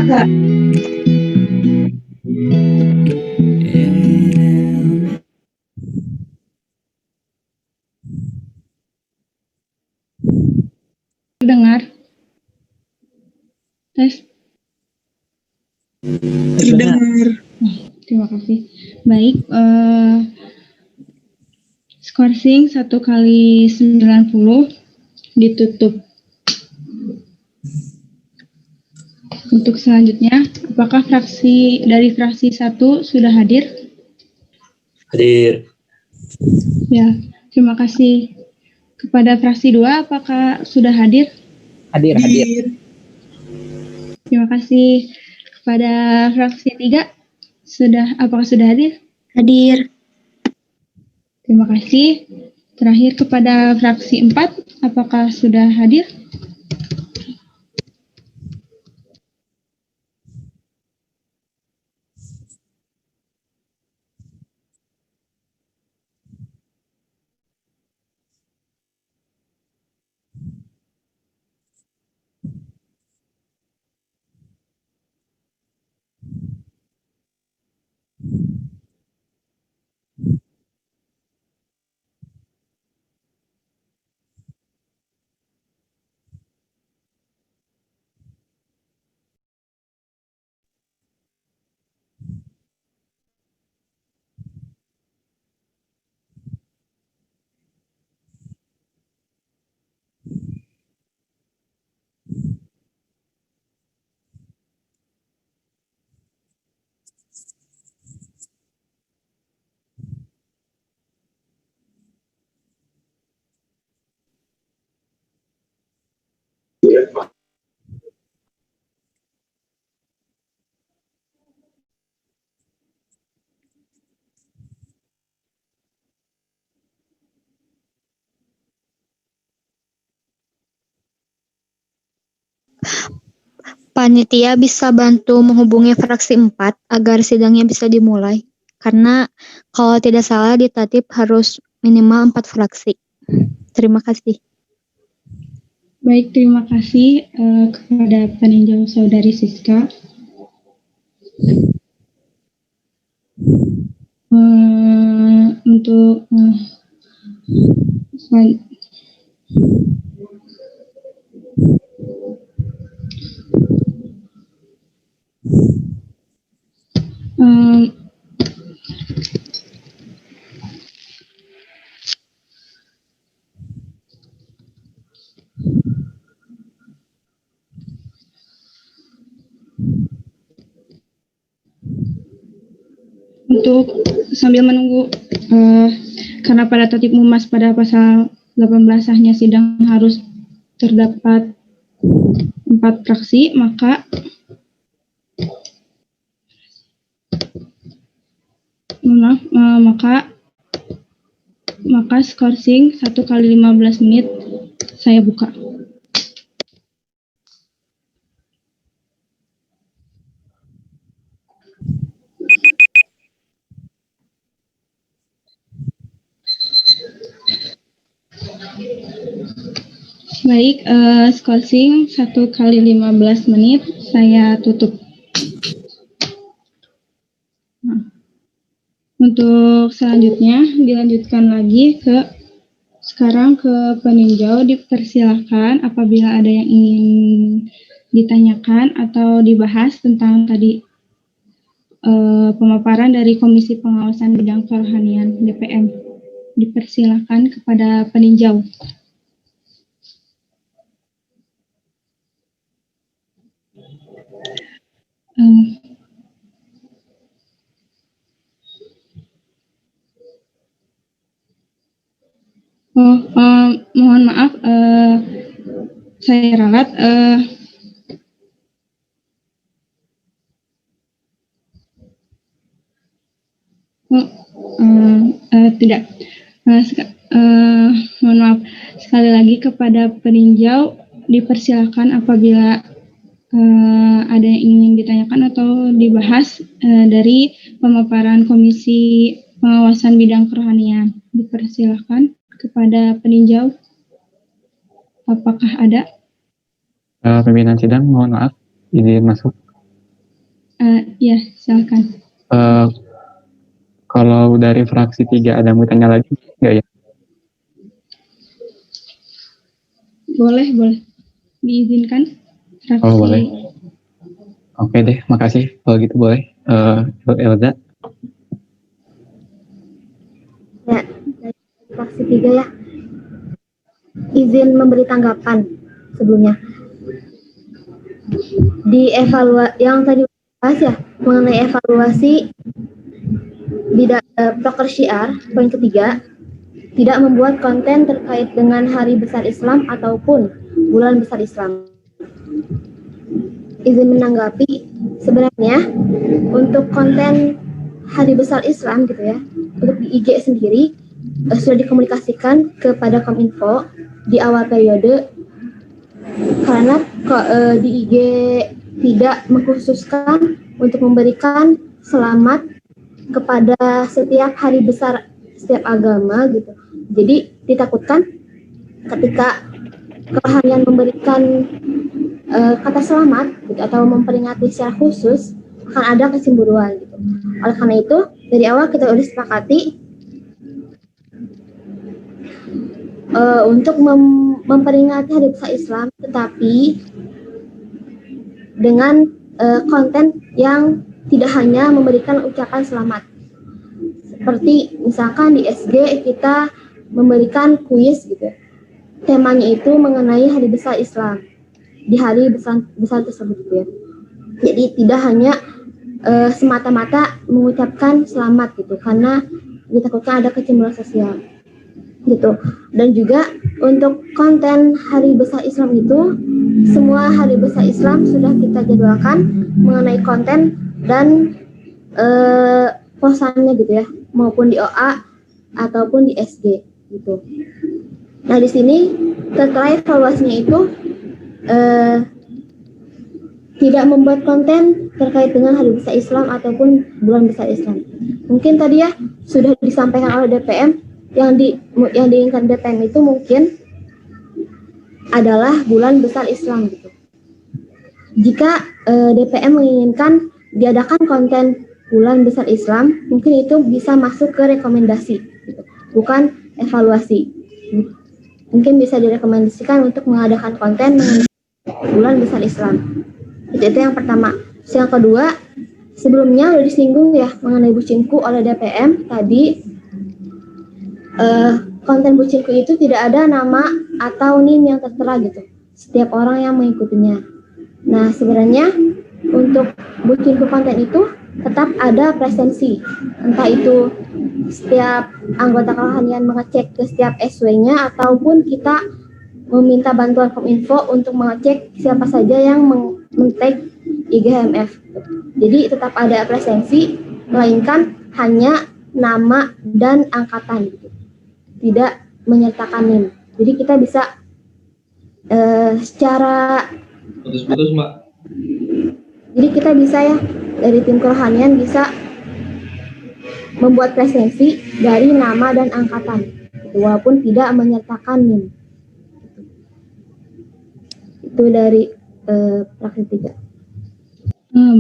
Dengar. Tes. Terdengar. Terima kasih. Baik, skorsing 1 kali 90 ditutup. Untuk selanjutnya, apakah dari fraksi 1 sudah hadir? Hadir. Ya, terima kasih. Kepada fraksi 2, apakah sudah hadir? Hadir. Terima kasih. Kepada fraksi 3, apakah sudah hadir? Hadir. Terima kasih. Terakhir kepada fraksi 4, apakah sudah hadir? Panitia bisa bantu menghubungi fraksi 4 agar sidangnya bisa dimulai. Karena kalau tidak salah di tatip harus minimal 4 fraksi. Terima kasih. Baik, terima kasih kepada peninjau Saudari Siska. Untuk untuk sambil menunggu, karena pada tatip mumas pada pasal 18 sahnya sidang harus terdapat 4 fraksi, maka skorsing 1 kali 15 menit saya buka. Baik, skorsing 1 kali 15 menit saya tutup. Nah, untuk selanjutnya dilanjutkan lagi sekarang ke peninjau. Dipersilakan apabila ada yang ingin ditanyakan atau dibahas tentang tadi pemaparan dari Komisi Pengawasan Bidang Kerohanian DPM. Dipersilakan kepada peninjau. Mohon maaf, saya ralat. Tidak. Mohon maaf. Sekali lagi kepada peninjau, dipersilakan apabila ada yang ingin ditanyakan atau dibahas dari pemaparan Komisi Pengawasan Bidang Kerohanian. Dipersilakan kepada peninjau. Apakah ada? Pimpinan sidang, mohon maaf, izin masuk. Ya, silakan. Kalau dari fraksi 3 ada yang mau tanya lagi nggak ya? Boleh. Diizinkan. Fraksi. Oh, boleh. Oke deh, makasih. Kalau gitu boleh. Elza. Ya, dari fraksi 3 ya. Izin memberi tanggapan sebelumnya. Di yang tadi bahas ya, mengenai evaluasi proker syiar, poin ketiga, tidak membuat konten terkait dengan Hari Besar Islam ataupun Bulan Besar Islam. Izin menanggapi, sebenarnya untuk konten Hari Besar Islam gitu ya, untuk di IG sendiri sudah dikomunikasikan kepada Kominfo di awal periode, karena di IG tidak mengkhususkan untuk memberikan selamat kepada setiap hari besar setiap agama gitu. Jadi ditakutkan ketika kerohanian memberikan kata selamat gitu, atau memperingati secara khusus, akan ada kecemburuan gitu. Oleh karena itu dari awal kita udah sepakati untuk memperingati Hari Besar Islam, tetapi dengan konten yang tidak hanya memberikan ucapan selamat. Seperti misalkan di SG kita memberikan kuis gitu. Temanya itu mengenai Hari Besar Islam di hari besar tersebut gitu ya. Jadi tidak hanya semata-mata mengucapkan selamat gitu, karena ditakutkan ada kecemburuan sosial gitu. Dan juga untuk konten Hari Besar Islam itu, semua Hari Besar Islam sudah kita jadwalkan mengenai konten dan posannya gitu ya, maupun di OA ataupun di SG gitu. Nah di sini terkait evaluasinya itu tidak membuat konten terkait dengan Hari Besar Islam ataupun Bulan Besar Islam. Mungkin tadi ya sudah disampaikan oleh DPM, yang diinginkan DPM itu mungkin adalah Bulan Besar Islam gitu. Jika DPM menginginkan diadakan konten Bulan Besar Islam, mungkin itu bisa masuk ke rekomendasi gitu, bukan evaluasi. Mungkin bisa direkomendasikan untuk mengadakan konten mengenai Bulan Besar Islam. Itu yang pertama. Yang kedua, sebelumnya sudah disinggung ya mengenai bucinku oleh DPM tadi. Konten bucinku itu tidak ada nama atau NIM yang tertera gitu, setiap orang yang mengikutinya. Nah sebenarnya untuk bucinku konten itu tetap ada presensi, entah itu setiap anggota kerohanian mengecek ke setiap SW-nya, ataupun kita meminta bantuan Kominfo untuk mengecek siapa saja yang men-tag IGHMF. Jadi tetap ada presensi, melainkan hanya nama dan angkatan gitu, tidak menyertakan NIM. Jadi kita bisa secara Putus-putus, Mbak. Jadi kita bisa ya dari tim kerohanian bisa membuat presensi dari nama dan angkatan, walaupun tidak menyertakan NIM. Itu dari fraksi 3.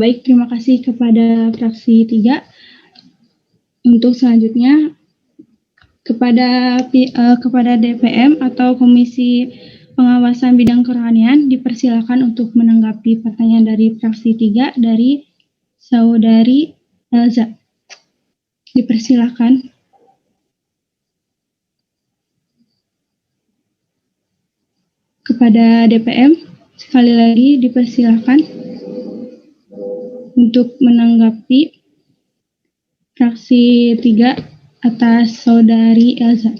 Baik, terima kasih kepada fraksi 3. Untuk selanjutnya kepada DPM atau Komisi Pengawasan Bidang Kerohanian dipersilakan untuk menanggapi pertanyaan dari fraksi 3 dari Saudari Elza. Dipersilakan. Kepada DPM, sekali lagi dipersilakan untuk menanggapi fraksi 3 atas Saudari Elza.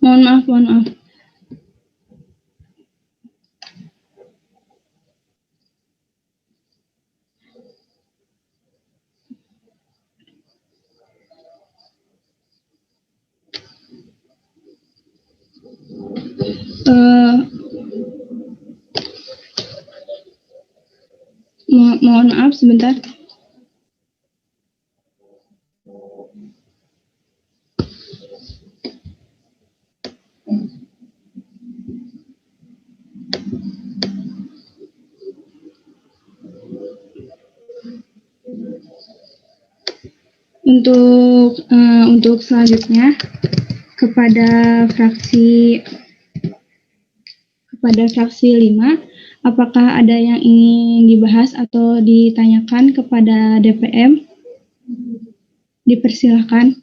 Mohon maaf. Mohon maaf sebentar. Untuk selanjutnya kepada fraksi 5, apakah ada yang ingin dibahas atau ditanyakan kepada DPM? Dipersilahkan.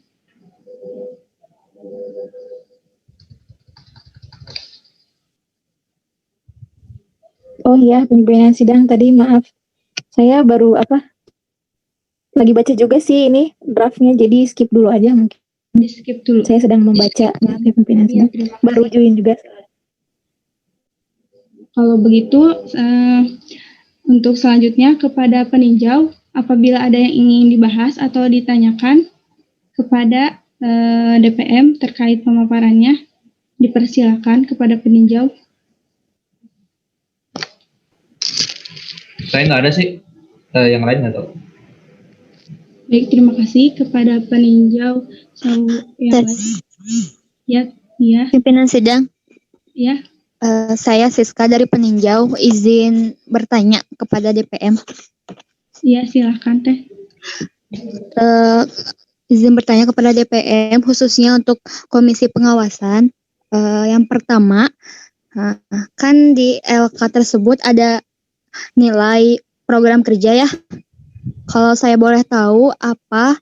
Oh iya, pimpinan sidang tadi maaf. Saya baru lagi baca juga sih ini draftnya, jadi skip dulu aja mungkin. Di skip dulu. Saya sedang membaca, maaf ya pimpinan Iya, sidang. terima kasih. Baru join juga. Kalau begitu, untuk selanjutnya kepada peninjau, apabila ada yang ingin dibahas atau ditanyakan kepada DPM terkait pemaparannya, dipersilakan kepada peninjau. Saya nggak ada sih. Yang lain nggak tahu. Baik, terima kasih kepada peninjau yang Tes. lain. Ya, Pimpinan sidang, ya. saya Siska dari peninjau, izin bertanya kepada DPM. Ya, silakan Teh. Izin bertanya kepada DPM khususnya untuk komisi pengawasan. Yang pertama, kan di LK tersebut ada nilai program kerja ya. Kalau saya boleh tahu apa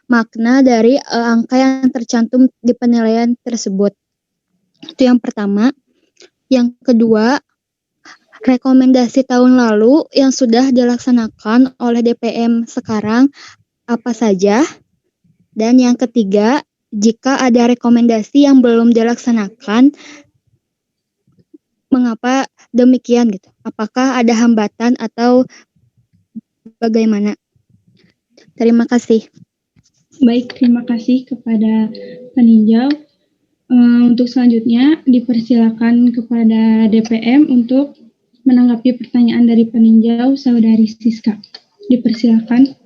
makna dari angka yang tercantum di penilaian tersebut. Itu yang pertama. Yang kedua, rekomendasi tahun lalu yang sudah dilaksanakan oleh DPM sekarang apa saja? Dan yang ketiga, jika ada rekomendasi yang belum dilaksanakan, mengapa demikian gitu? Apakah ada hambatan atau bagaimana? Terima kasih. Baik, terima kasih kepada peninjau. Untuk selanjutnya, dipersilakan kepada DPM untuk menanggapi pertanyaan dari peninjau Saudari Siska. Dipersilakan.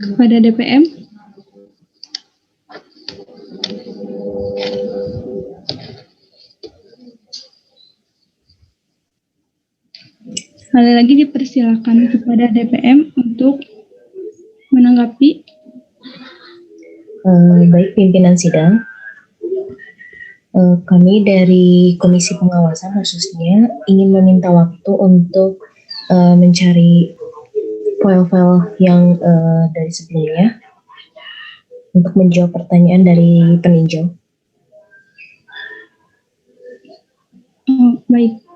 Kepada DPM. Sekali lagi dipersilakan kepada DPM untuk menanggapi. Baik pimpinan sidang, kami dari Komisi Pengawasan khususnya ingin meminta waktu untuk mencari file-file yang dari sebelumnya untuk menjawab pertanyaan dari peninjau. Baik.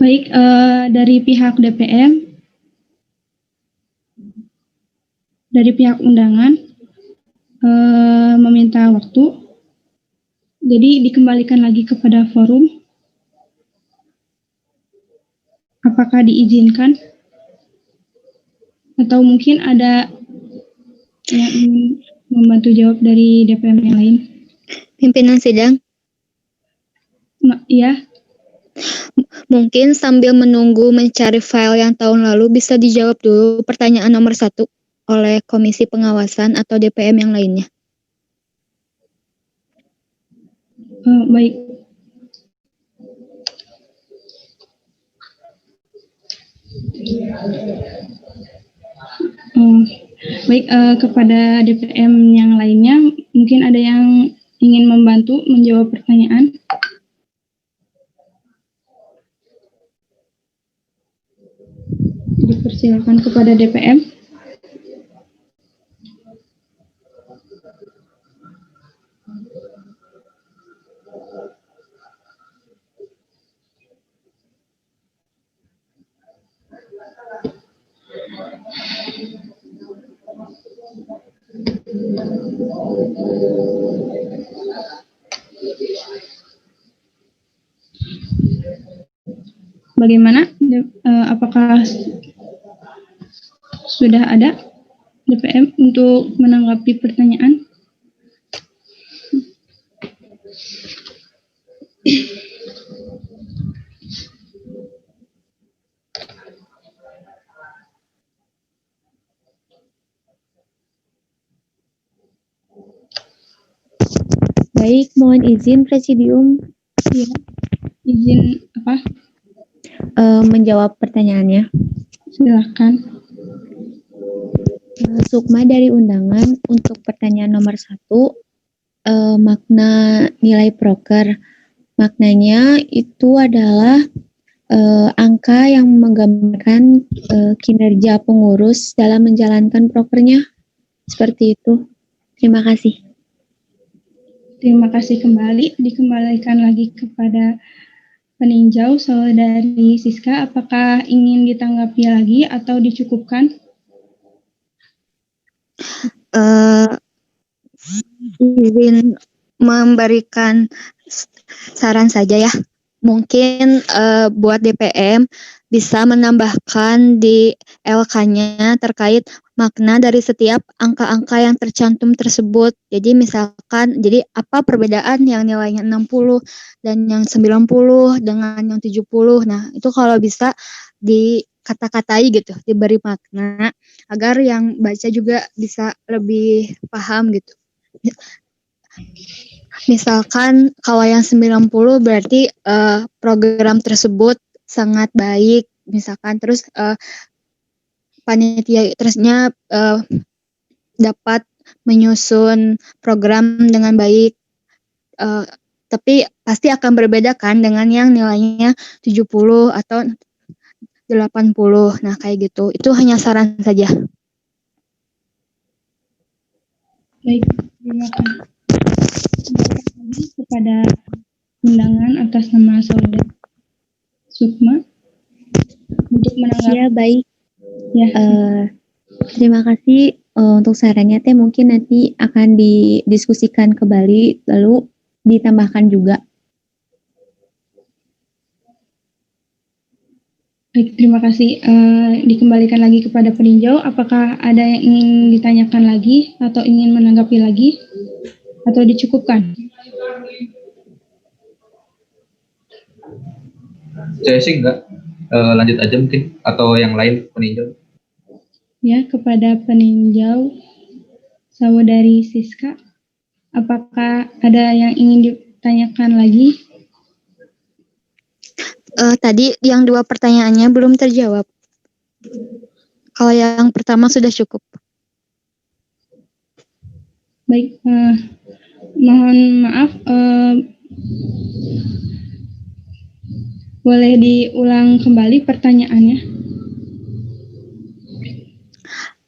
Baik, dari pihak DPM, dari pihak undangan meminta waktu, jadi dikembalikan lagi kepada forum. Apakah diizinkan? Atau mungkin ada yang ingin membantu jawab dari DPM yang lain? Pimpinan sidang, Ya, mungkin sambil menunggu mencari file yang tahun lalu bisa dijawab dulu pertanyaan nomor 1 oleh Komisi Pengawasan atau DPM yang lainnya. baik. Baik, kepada DPM yang lainnya, mungkin ada yang ingin membantu menjawab pertanyaan. Dipersilakan kepada DPM. Bagaimana? Apakah sudah ada DPM untuk menanggapi pertanyaan? Baik, mohon izin Presidium Ya, izin apa? menjawab pertanyaannya. Silakan. Sukma dari undangan untuk pertanyaan nomor 1, makna nilai proker. Maknanya itu adalah angka yang menggambarkan kinerja pengurus dalam menjalankan prokernya. Seperti itu. Terima kasih. Terima kasih kembali. Dikembalikan lagi kepada peninjau saudari Siska. Apakah ingin ditanggapi lagi atau dicukupkan? Izin memberikan saran saja ya. Mungkin buat DPM bisa menambahkan di LK-nya terkait makna dari setiap angka-angka yang tercantum tersebut. Jadi misalkan, jadi apa perbedaan yang nilainya 60 dan yang 90 dengan yang 70. Nah, itu kalau bisa dikata-katai gitu, diberi makna agar yang baca juga bisa lebih paham gitu. Misalkan kalau yang 90 berarti program tersebut sangat baik, misalkan terus panitia terusnya dapat menyusun program dengan baik, tapi pasti akan berbeda kan dengan yang nilainya 70 atau 80. Nah, kayak gitu. Itu hanya saran saja. Baik, terima kasih. Lagi kepada undangan atas nama saudari Sukma untuk menanggapi. Ya, baik. Ya, Terima kasih untuk sarannya teh, mungkin nanti akan didiskusikan kembali lalu ditambahkan juga. baik, terima kasih. Dikembalikan lagi kepada peninjau. Apakah ada yang ingin ditanyakan lagi atau ingin menanggapi lagi atau dicukupkan? Saya sih enggak. Lanjut aja mungkin, atau yang lain peninjau. Ya, kepada peninjau saudari Siska, apakah ada yang ingin ditanyakan lagi? Tadi yang 2 pertanyaannya belum terjawab. Kalau yang pertama sudah cukup. Baik, mohon maaf, boleh diulang kembali pertanyaannya?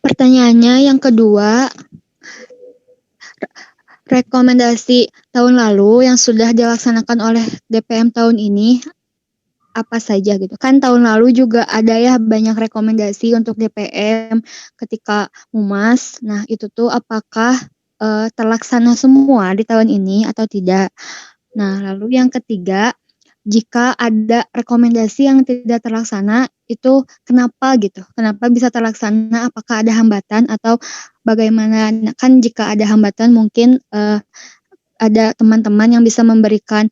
Pertanyaannya yang kedua, rekomendasi tahun lalu yang sudah dilaksanakan oleh DPM tahun ini apa saja gitu. Kan tahun lalu juga ada ya banyak rekomendasi untuk DPM ketika Mumas. Nah, itu tuh apakah terlaksana semua di tahun ini atau tidak? Nah, lalu yang ketiga, jika ada rekomendasi yang tidak terlaksana, itu kenapa gitu? Kenapa bisa terlaksana? Apakah ada hambatan atau bagaimana? Nah, kan jika ada hambatan mungkin ada teman-teman yang bisa memberikan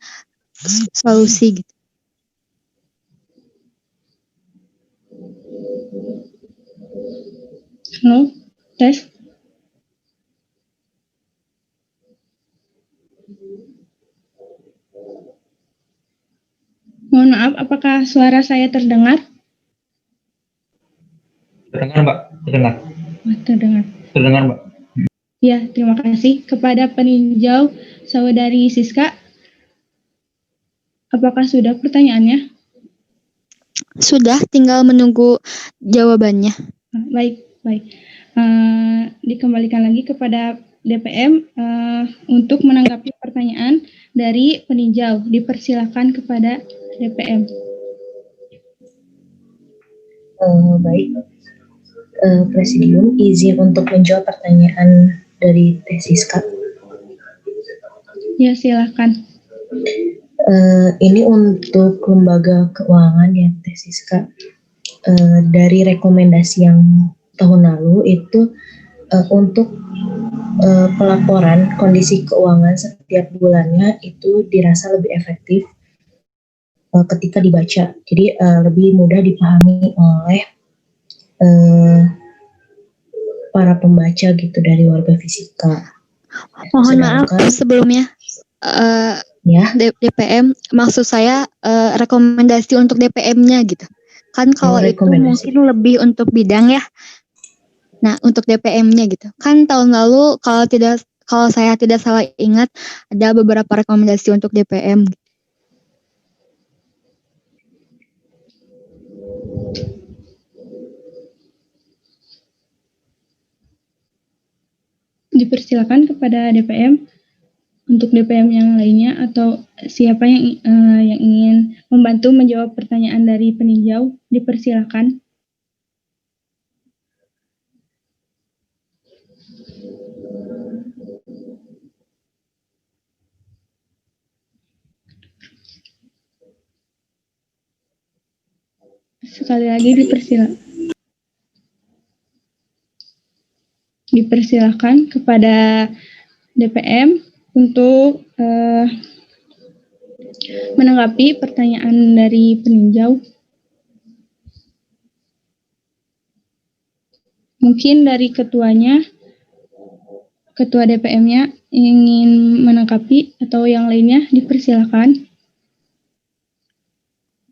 solusi gitu. Halo, tes. Mohon maaf, apakah suara saya terdengar? Terdengar, Mbak? Terdengar. Terdengar. Terdengar, Mbak? Ya, terima kasih. Kepada peninjau saudari Siska, apakah sudah pertanyaannya? Sudah, tinggal menunggu jawabannya. Baik, baik. Dikembalikan lagi kepada DPM untuk menanggapi pertanyaan dari peninjau. Dipersilakan kepada DPM. Baik, Presidium izin untuk menjawab pertanyaan dari tesis Kak. Ya, silakan. Ini untuk lembaga keuangan ya tesis Kak. Dari rekomendasi yang tahun lalu itu untuk pelaporan kondisi keuangan setiap bulannya itu dirasa lebih efektif ketika dibaca. Jadi lebih mudah dipahami oleh para pembaca gitu dari warga fisika. Mohon maaf sebelumnya. Ya. DPM, maksud saya rekomendasi untuk DPM-nya gitu. Kan kalau itu mungkin lebih untuk bidang ya. Nah, untuk DPM-nya gitu. Kan tahun lalu kalau saya tidak salah ingat ada beberapa rekomendasi untuk DPM. Dipersilakan kepada DPM. Untuk DPM yang lainnya atau siapa yang ingin membantu menjawab pertanyaan dari peninjau, dipersilakan. Sekali lagi dipersilakan kepada DPM untuk menanggapi pertanyaan dari peninjau. Mungkin dari ketua DPM-nya ingin menanggapi atau yang lainnya dipersilakan.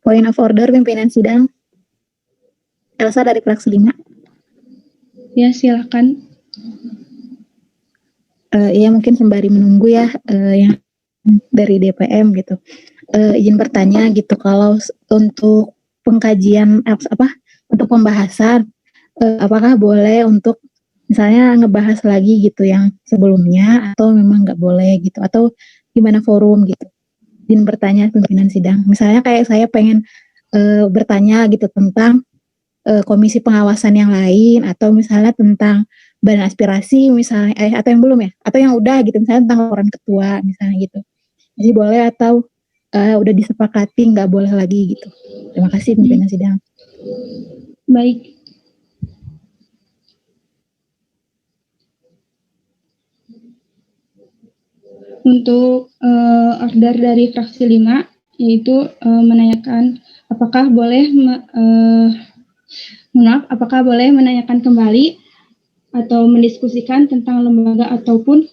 Point of order pimpinan sidang. Elsa dari fraksi 5. Ya, silakan. Iya mungkin sembari menunggu ya yang dari DPM gitu. Izin bertanya gitu, kalau untuk pengkajian untuk pembahasan apakah boleh untuk misalnya ngebahas lagi gitu yang sebelumnya atau memang nggak boleh gitu, atau gimana forum gitu. Izin bertanya pimpinan sidang. Misalnya kayak saya pengen bertanya gitu tentang komisi pengawasan yang lain, atau misalnya tentang badan aspirasi misalnya, atau yang belum ya, atau yang udah gitu, misalnya tentang laporan ketua misalnya gitu. Jadi boleh atau udah disepakati nggak boleh lagi gitu. Terima kasih pimpinan sidang. Baik. Untuk order dari fraksi 5, yaitu menanyakan apakah boleh apakah boleh menanyakan kembali atau mendiskusikan tentang lembaga ataupun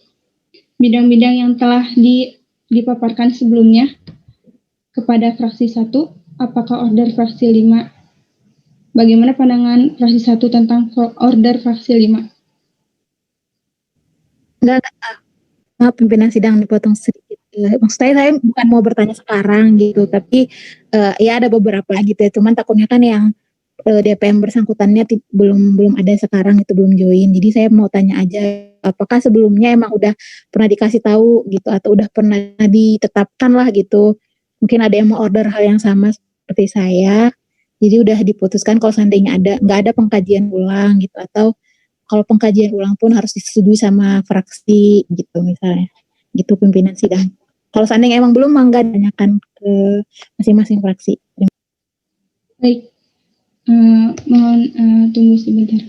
bidang-bidang yang telah dipaparkan sebelumnya kepada fraksi 1. Apakah order fraksi 5? Bagaimana pandangan fraksi 1 tentang order fraksi 5? Enggak, maaf pimpinan sidang dipotong sedikit. Maksud saya bukan mau bertanya sekarang gitu, tapi ya ada beberapa gitu ya. Cuman takutnya kan yang DPM bersangkutannya belum ada sekarang, itu belum join. Jadi saya mau tanya aja, apakah sebelumnya emang udah pernah dikasih tahu gitu, atau udah pernah ditetapkan lah gitu. Mungkin ada yang mau order hal yang sama seperti saya. Jadi udah diputuskan kalau seandainya nggak ada pengkajian ulang gitu, atau kalau pengkajian ulang pun harus disetujui sama fraksi gitu misalnya. Gitu pimpinan sidang. Kalau seandainya emang belum, mangga tanyakan ke masing-masing fraksi. Baik. Mohon tunggu sebentar.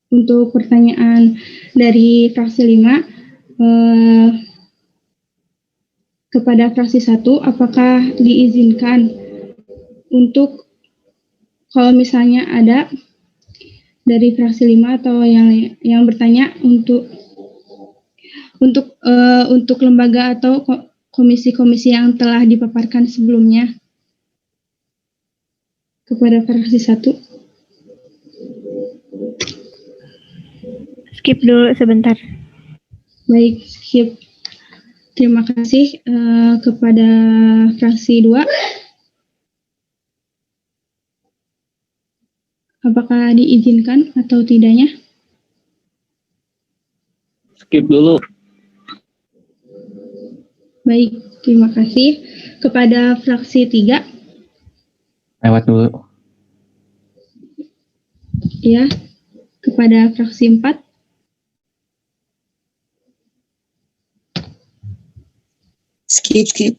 Untuk pertanyaan dari fraksi 5 kepada fraksi 1, apakah diizinkan untuk kalau misalnya ada dari fraksi 5 atau yang bertanya untuk lembaga atau komisi-komisi yang telah dipaparkan sebelumnya. kepada fraksi 1. Skip dulu sebentar. Baik, skip. Terima kasih kepada fraksi 2. Apakah diizinkan atau tidaknya? Skip dulu. Baik, terima kasih. Kepada fraksi 3, Lewat dulu. ya. Kepada fraksi 4, Skip.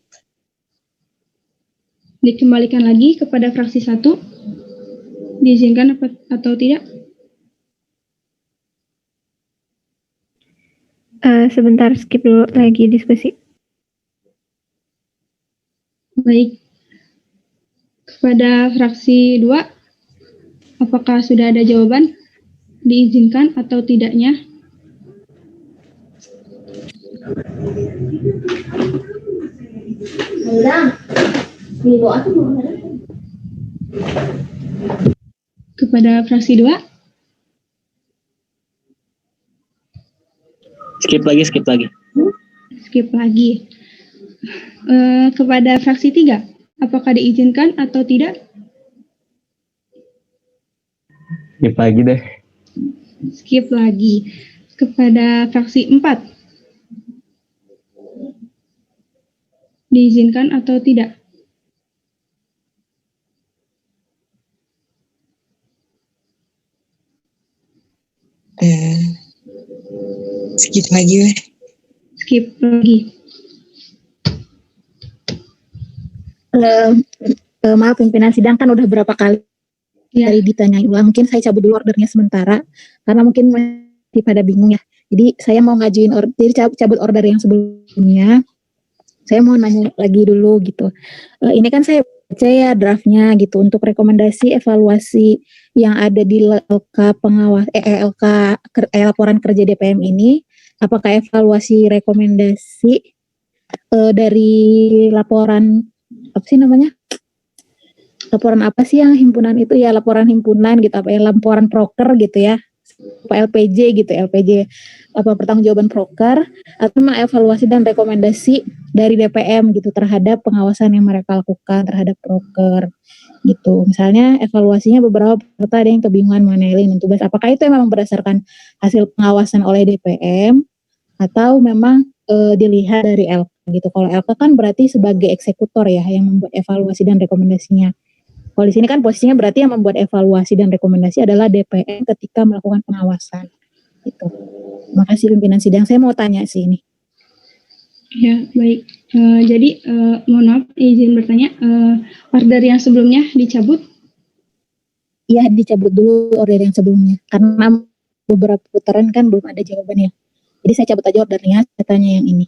dikembalikan lagi kepada fraksi 1. Diizinkan atau tidak? Sebentar, skip dulu, lagi diskusi. Baik. Kepada fraksi 2, apakah sudah ada jawaban? Diizinkan atau tidaknya? Kepada fraksi 2, Skip lagi. skip lagi. Kepada fraksi 3, apakah diizinkan atau tidak? Skip lagi deh. Skip lagi. Kepada fraksi 4, diizinkan atau tidak? Skip lagi weh. Skip lagi. Maaf pimpinan sidang kan udah berapa kali Ya, dari ditanyain ulang. Mungkin saya cabut dulu ordernya sementara karena mungkin masih pada bingung ya. Jadi saya mau ngajuin jadi cabut order yang sebelumnya. Saya mau nanya lagi dulu gitu. Ini kan saya baca ya draftnya gitu untuk rekomendasi evaluasi yang ada di LK pengawas laporan kerja DPM ini. Apakah evaluasi rekomendasi dari laporan apa sih namanya? Laporan apa sih yang himpunan itu ya, laporan himpunan gitu, apa ya, laporan proker gitu ya, apa LPJ gitu, LPJ apa pertanggungjawaban proker, atau mengevaluasi dan rekomendasi dari DPM gitu terhadap pengawasan yang mereka lakukan terhadap proker gitu. Misalnya evaluasinya beberapa peserta ada yang kebingungan mengenai link dan tugas, apakah itu memang berdasarkan hasil pengawasan oleh DPM atau memang dilihat dari LK gitu. Kalau LK kan berarti sebagai eksekutor ya yang membuat evaluasi dan rekomendasinya. Kalau di sini kan posisinya berarti yang membuat evaluasi dan rekomendasi adalah DPM ketika melakukan pengawasan. Gitu. Makasih pimpinan sidang. Saya mau tanya sih ini. ya baik. Jadi mohon maaf, izin bertanya, order yang sebelumnya dicabut? Iya, dicabut dulu order yang sebelumnya. Karena beberapa putaran kan belum ada jawabannya. Jadi saya cabut aja ordernya, saya tanya yang ini.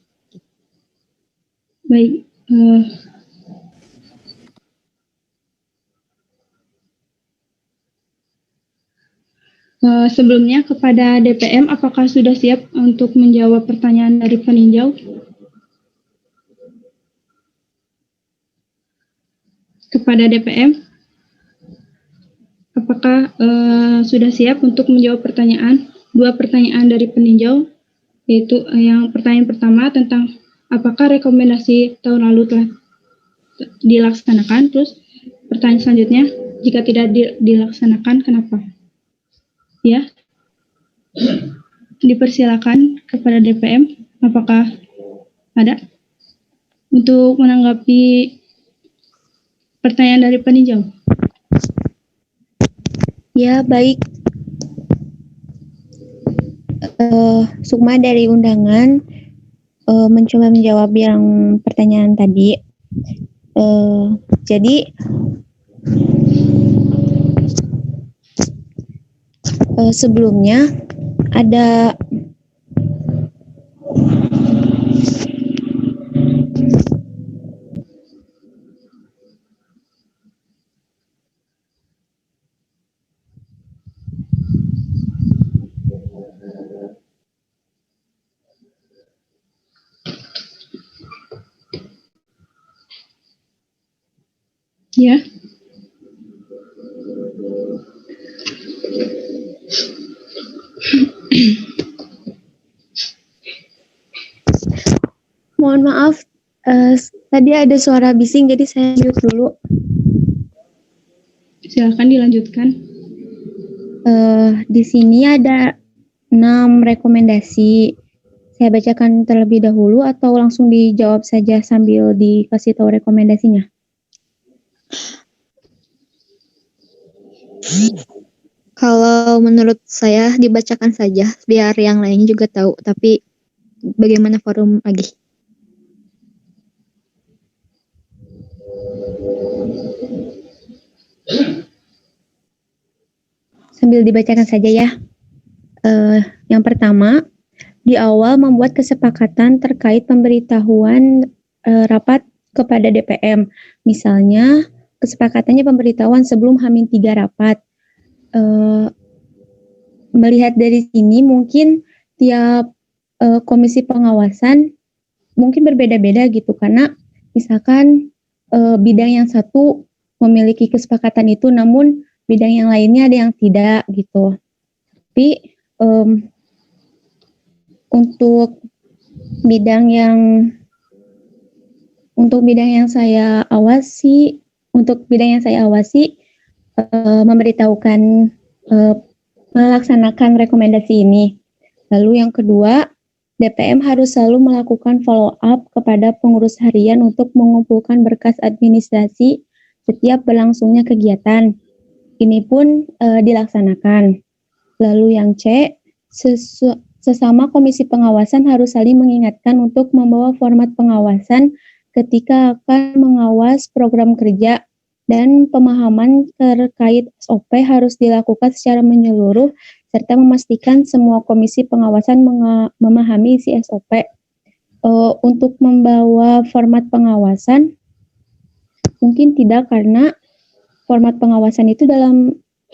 Baik. Sebelumnya kepada DPM, apakah sudah siap untuk menjawab pertanyaan dari peninjau? Kepada DPM, apakah sudah siap untuk menjawab dua pertanyaan dari peninjau, yaitu yang pertanyaan pertama tentang apakah rekomendasi tahun lalu telah dilaksanakan, terus pertanyaan selanjutnya, jika tidak dilaksanakan, kenapa? Ya, dipersilakan kepada DPM, apakah ada untuk menanggapi pertanyaan dari peninjau? Ya, baik. Sukma dari undangan mencoba menjawab yang pertanyaan tadi. Jadi sebelumnya ada Ya, Mohon maaf, tadi ada suara bising jadi saya mute dulu. Silakan dilanjutkan. Di sini ada 6 rekomendasi. Saya bacakan terlebih dahulu atau langsung dijawab saja sambil dikasih tahu rekomendasinya? Kalau menurut saya dibacakan saja biar yang lainnya juga tahu, tapi bagaimana forum lagi? Sambil dibacakan saja ya. Yang pertama, di awal membuat kesepakatan terkait pemberitahuan rapat kepada DPM. Misalnya, kesepakatannya pemberitahuan sebelum H-3 rapat. Melihat dari sini mungkin tiap komisi pengawasan mungkin berbeda-beda gitu, karena misalkan bidang yang satu memiliki kesepakatan itu, namun bidang yang lainnya ada yang tidak gitu. Tapi untuk bidang yang saya awasi, memberitahukan melaksanakan rekomendasi ini. Lalu yang kedua, DPM harus selalu melakukan follow up kepada pengurus harian untuk mengumpulkan berkas administrasi setiap berlangsungnya kegiatan. Ini pun dilaksanakan. Lalu yang C, sesama komisi pengawasan harus saling mengingatkan untuk membawa format pengawasan ketika akan mengawas program kerja, dan pemahaman terkait SOP harus dilakukan secara menyeluruh serta memastikan semua komisi pengawasan memahami isi SOP. Untuk membawa format pengawasan mungkin tidak, karena format pengawasan itu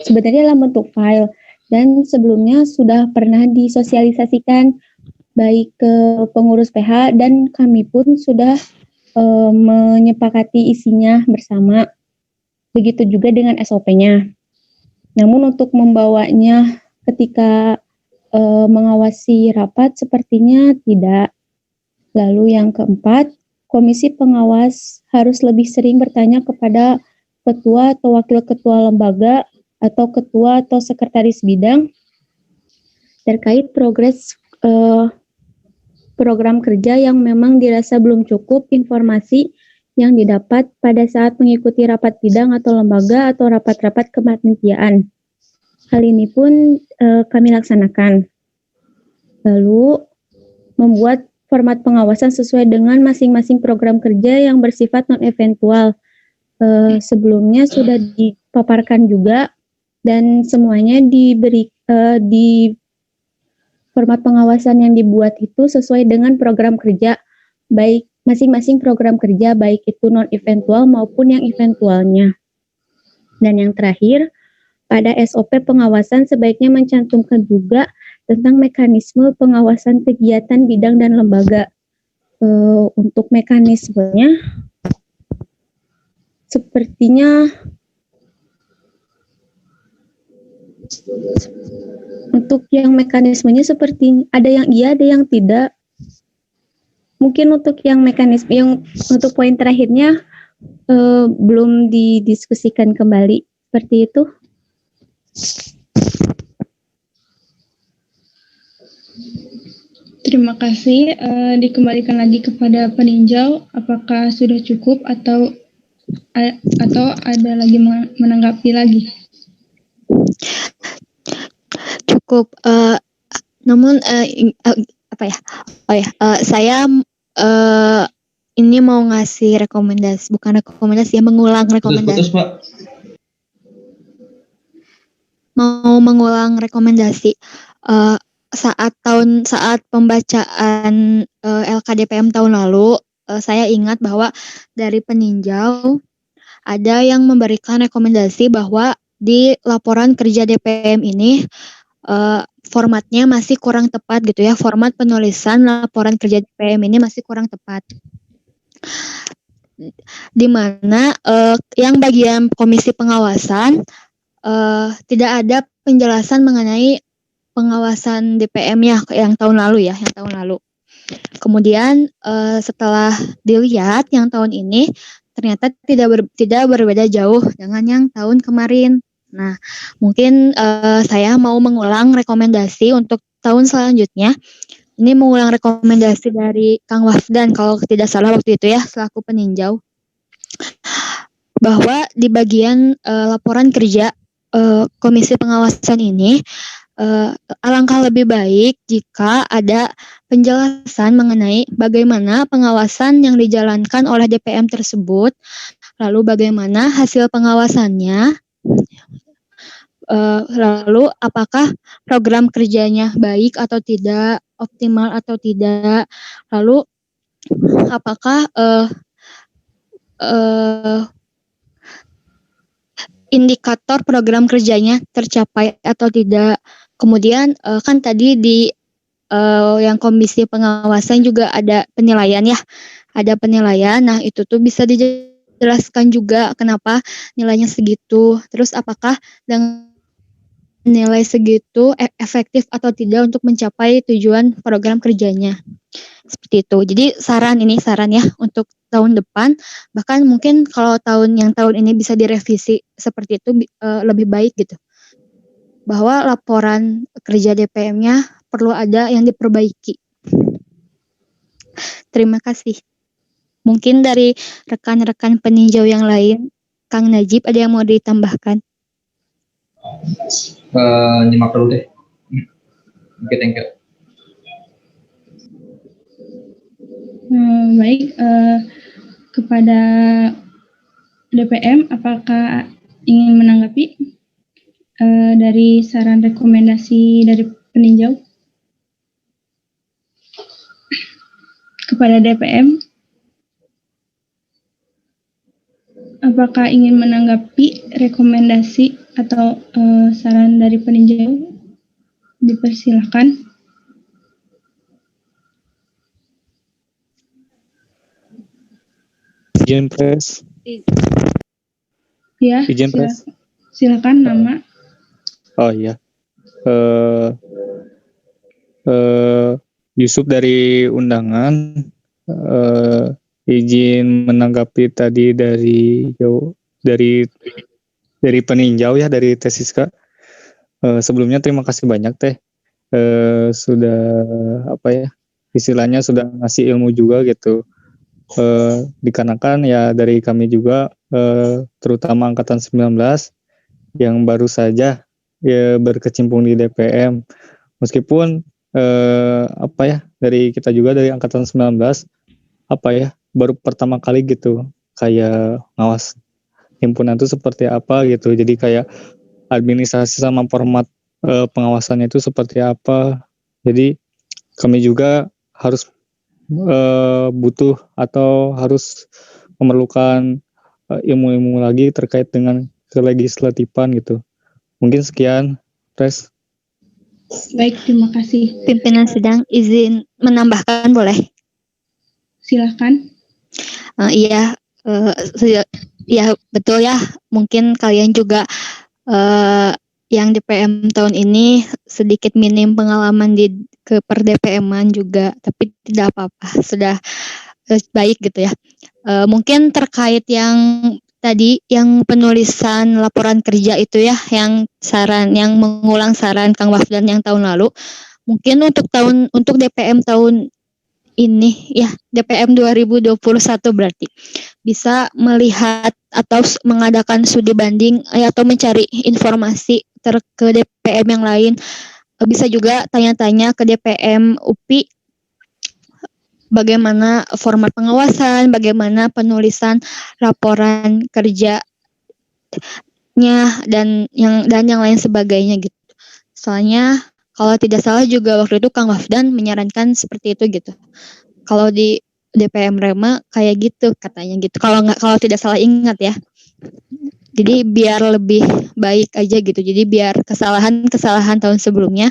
sebenarnya dalam bentuk file, dan sebelumnya sudah pernah disosialisasikan baik ke pengurus PH dan kami pun sudah menyepakati isinya bersama. Begitu juga dengan SOP-nya. Namun untuk membawanya ketika mengawasi rapat sepertinya tidak. Lalu yang keempat, komisi pengawas harus lebih sering bertanya kepada ketua atau wakil ketua lembaga atau ketua atau sekretaris bidang terkait progres program kerja yang memang dirasa belum cukup informasi yang didapat pada saat mengikuti rapat bidang atau lembaga atau rapat-rapat kepanitiaan. Hal ini pun kami laksanakan. Lalu membuat format pengawasan sesuai dengan masing-masing program kerja yang bersifat non-eventual. Sebelumnya sudah dipaparkan juga, dan semuanya di format pengawasan yang dibuat itu sesuai dengan program kerja, baik masing-masing program kerja, baik itu non-eventual maupun yang eventualnya. Dan yang terakhir, pada SOP pengawasan sebaiknya mencantumkan juga tentang mekanisme pengawasan kegiatan bidang dan lembaga. Untuk mekanismenya, sepertinya untuk yang mekanismenya seperti ada yang iya, ada yang tidak. Mungkin untuk yang mekanisme, yang untuk poin terakhirnya belum didiskusikan kembali. Seperti itu. Terima kasih. Dikembalikan lagi kepada peninjau. Apakah sudah cukup atau ada lagi menanggapi lagi? Cukup. Namun saya ini mau ngasih rekomendasi, bukan rekomendasi ya, mengulang rekomendasi. Putus, Pak. Mau mengulang rekomendasi. Saat pembacaan LKDPM tahun lalu, saya ingat bahwa dari peninjau ada yang memberikan rekomendasi bahwa di laporan kerja DPM ini formatnya masih kurang tepat gitu ya. Format penulisan laporan kerja DPM ini masih kurang tepat. Di mana yang bagian komisi pengawasan tidak ada penjelasan mengenai pengawasan DPM-nya yang tahun lalu ya, yang tahun lalu. Kemudian setelah dilihat yang tahun ini ternyata tidak berbeda jauh dengan yang tahun kemarin. Nah, mungkin saya mau mengulang rekomendasi untuk tahun selanjutnya. Ini mengulang rekomendasi dari Kang Wafdan kalau tidak salah waktu itu ya, selaku peninjau. Bahwa di bagian laporan kerja Komisi Pengawasan ini, alangkah lebih baik jika ada penjelasan mengenai bagaimana pengawasan yang dijalankan oleh DPM tersebut, lalu bagaimana hasil pengawasannya, lalu apakah program kerjanya baik atau tidak, optimal atau tidak, lalu apakah indikator program kerjanya tercapai atau tidak. Kemudian kan tadi di yang Komisi Pengawasan juga ada penilaian ya, ada penilaian. Nah itu tuh bisa dijelaskan juga kenapa nilainya segitu. Terus apakah dengan nilai segitu efektif atau tidak untuk mencapai tujuan program kerjanya. Seperti itu. Jadi saran ya untuk tahun depan, bahkan mungkin kalau tahun ini bisa direvisi seperti itu lebih baik gitu. Bahwa laporan kerja DPM-nya perlu ada yang diperbaiki. Terima kasih. Mungkin dari rekan-rekan peninjau yang lain, Kang Najib ada yang mau ditambahkan? Nyimak dulu deh. Oke, thank you. Baik, kepada DPM, apakah ingin menanggapi dari saran rekomendasi dari peninjau? Kepada DPM, apakah ingin menanggapi rekomendasi atau saran dari peninjau? Dipersilahkan. Izin pres. Ya, Izin pres. Silakan nama. Oh iya. Yusuf dari undangan, izin menanggapi tadi dari peninjau ya, dari Tesiska. Sebelumnya terima kasih banyak Teh, sudah istilahnya sudah ngasih ilmu juga gitu. Dikarenakan ya dari kami juga, terutama angkatan 19 yang baru saja ya berkecimpung di DPM, meskipun dari kita juga dari angkatan 19 baru pertama kali gitu kayak ngawas himpunan itu seperti apa gitu. Jadi kayak administrasi sama format pengawasannya itu seperti apa. Jadi kami juga harus butuh atau harus memerlukan ilmu-ilmu lagi terkait dengan kelegislatifan gitu. Mungkin sekian, Pres. Baik, terima kasih. Pimpinan sidang izin menambahkan boleh? Silahkan. Iya, ya betul ya. Mungkin kalian juga yang DPM tahun ini sedikit minim pengalaman ke per DPM-an juga, tapi tidak apa-apa, sudah baik gitu ya. Mungkin terkait yang tadi yang penulisan laporan kerja itu ya, yang mengulang saran Kang Wafdan yang tahun lalu, mungkin untuk DPM tahun ini ya, DPM 2021 berarti bisa melihat atau mengadakan studi banding atau mencari informasi ke DPM yang lain. Bisa juga tanya-tanya ke DPM UPI bagaimana format pengawasan, bagaimana penulisan laporan kerjanya dan yang lain sebagainya gitu. Soalnya kalau tidak salah juga waktu itu Kang Wafdan menyarankan seperti itu gitu. Kalau di DPM Rema kayak gitu katanya gitu. Kalau tidak salah ingat ya. Jadi biar lebih baik aja gitu. Jadi biar kesalahan tahun sebelumnya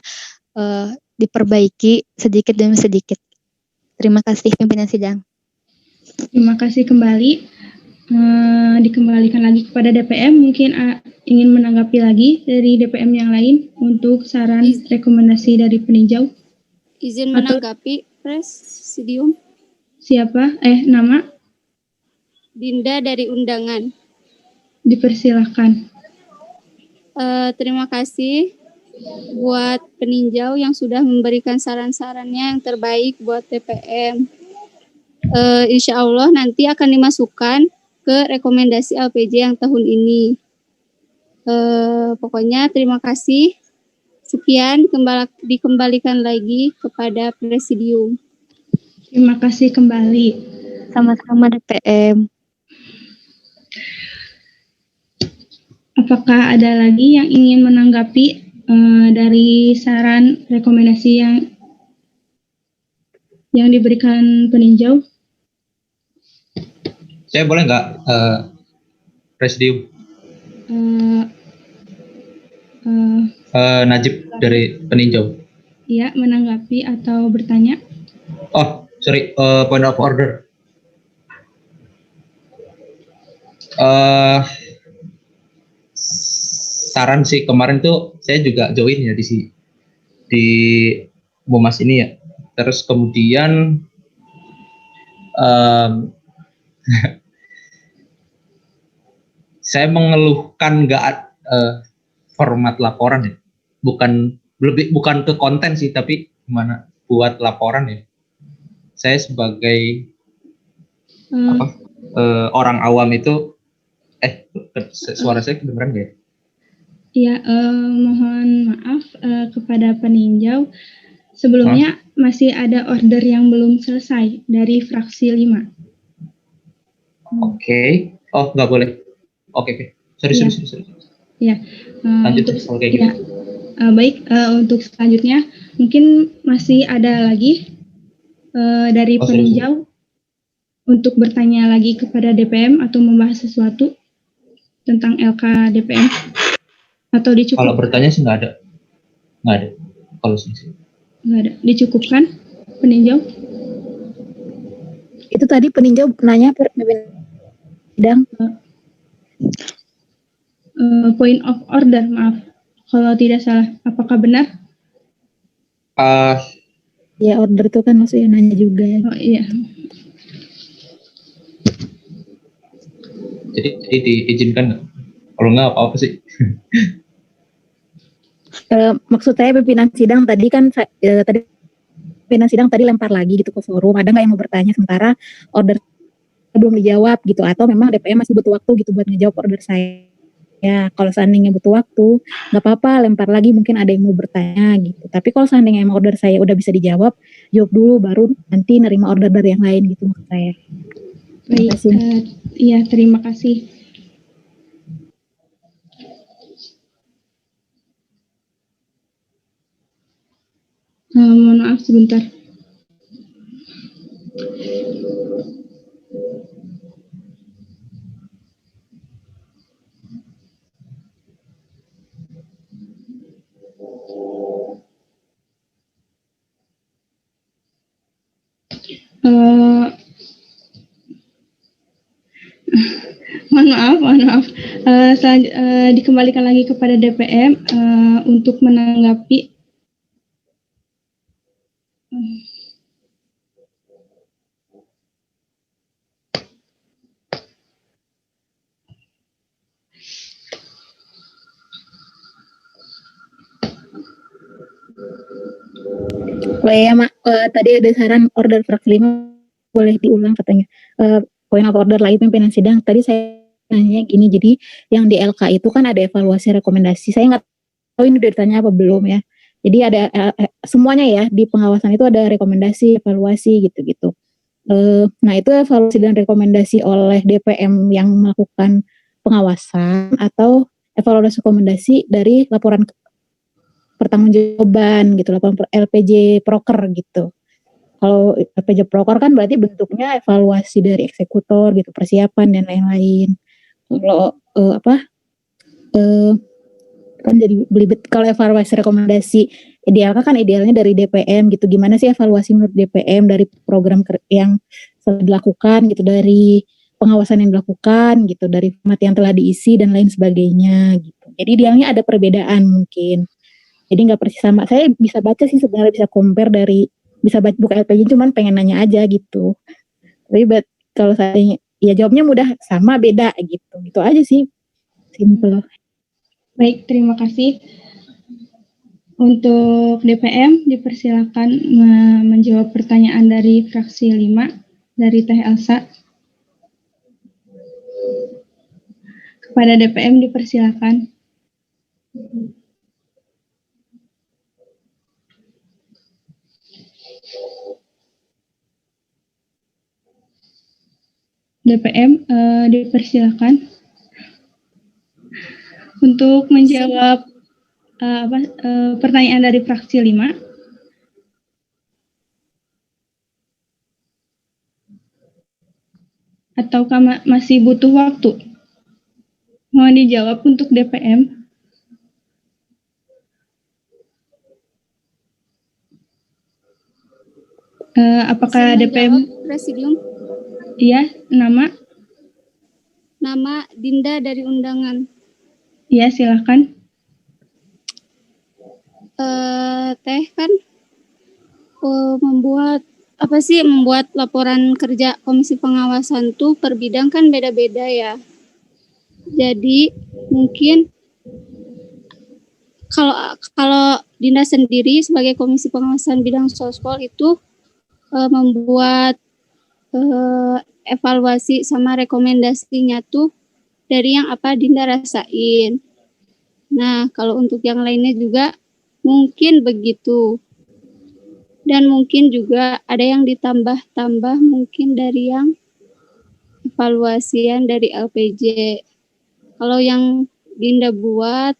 diperbaiki sedikit demi sedikit. Terima kasih pimpinan sidang. Terima kasih kembali. Dikembalikan lagi kepada DPM. Mungkin ingin menanggapi lagi dari DPM yang lain untuk saran rekomendasi dari peninjau. Izin menanggapi Presidium. Siapa? Nama? Dinda dari undangan. Dipersilahkan. Terima kasih buat peninjau yang sudah memberikan saran-sarannya yang terbaik buat TPM. Insya Allah nanti akan dimasukkan ke rekomendasi LPJ yang tahun ini. Pokoknya terima kasih. Sekian, dikembalikan lagi kepada Presidium. Terima kasih kembali. Sama-sama DPM. Apakah ada lagi yang ingin menanggapi dari saran rekomendasi yang diberikan peninjau? Saya boleh nggak Presidium? Najib dari peninjau. Iya, menanggapi atau bertanya? Oh, sorry, point of order. Saran sih kemarin tuh saya juga join ya di Mumas ini ya. Terus kemudian saya mengeluhkan format laporan ya. Bukan ke konten sih, tapi gimana buat laporan ya. Saya sebagai orang awam itu suara saya kedengeran nggak ya? Iya, mohon maaf kepada peninjau. Sebelumnya masih ada order yang belum selesai dari fraksi 5. Oke. Oh, nggak boleh. Oke. Sorry. Ya. Lanjut kalau kayak gitu. Baik, untuk selanjutnya mungkin masih ada lagi dari peninjau untuk bertanya lagi kepada DPM atau membahas sesuatu tentang LK DPM. Atau dicukupkan? Kalau bertanya sih nggak ada. Kalau sih nggak ada. Dicukupkan peninjau? Itu tadi peninjau nanya bidang point of order, maaf kalau tidak salah. Apakah benar? Ya, order itu kan maksudnya nanya juga ya. Oh iya. Jadi diizinkan nggak? Kalau nggak apa-apa sih. Maksud saya pimpinan sidang tadi kan pimpinan sidang tadi lempar lagi gitu ke forum, ada nggak yang mau bertanya sementara order belum dijawab gitu, atau memang DPM masih butuh waktu gitu buat ngejawab order saya. Ya, kalau seandainya butuh waktu, nggak apa-apa, lempar lagi, mungkin ada yang mau bertanya gitu. Tapi kalau seandainya emang order saya udah bisa dijawab, jawab dulu, baru nanti nerima order dari yang lain gitu maksud saya. Baik, iya terima kasih. Mohon maaf sebentar. Mohon maaf. Dikembalikan lagi kepada DPM untuk menanggapi tadi ada saran order fraksi 5 boleh diulang katanya. Point of order lagi pimpinan sidang. Tadi saya nanya gini, jadi yang di LK itu kan ada evaluasi rekomendasi. Saya nggak tahu ini udah ditanya apa belum ya. Jadi ada semuanya ya di pengawasan itu ada rekomendasi, evaluasi gitu-gitu. Nah itu evaluasi dan rekomendasi oleh DPM yang melakukan pengawasan atau evaluasi rekomendasi dari laporan pertanggungjawaban gitu, laporan LPJ proker gitu. Kalau LPJ proker kan berarti bentuknya evaluasi dari eksekutor gitu, persiapan dan lain-lain. Kalau kan jadi belibet. Kalau evaluasi rekomendasi kan idealnya dari DPM gitu. Gimana sih evaluasi menurut DPM dari program yang telah dilakukan gitu, dari pengawasan yang dilakukan gitu, dari format yang telah diisi dan lain sebagainya gitu. Jadi idealnya ada perbedaan mungkin. Jadi nggak persis sama. Saya bisa baca sih sebenarnya, bisa compare dari bisa buka LPG, cuman pengen nanya aja gitu. Tapi kalau saya ya jawabnya mudah, sama beda gitu. Itu aja sih, simple. Baik, terima kasih. Untuk DPM dipersilakan menjawab pertanyaan dari fraksi 5 dari Teh Elsa. Kepada DPM dipersilakan. DPM dipersilakan untuk menjawab pertanyaan dari fraksi 5. Ataukah masih butuh waktu? Mohon dijawab untuk DPM. Apakah DPM? Presidium. Iya, nama? Nama Dinda dari undangan. Iya, silakan. Teh kan membuat laporan kerja komisi pengawasan tuh per bidang kan beda-beda ya. Jadi mungkin kalau Dinda sendiri sebagai komisi pengawasan bidang sospol itu membuat evaluasi sama rekomendasinya tuh dari yang apa Dinda rasain. Nah, kalau untuk yang lainnya juga mungkin begitu. Dan mungkin juga ada yang ditambah-tambah mungkin dari yang evaluasian dari LPJ. Kalau yang Dinda buat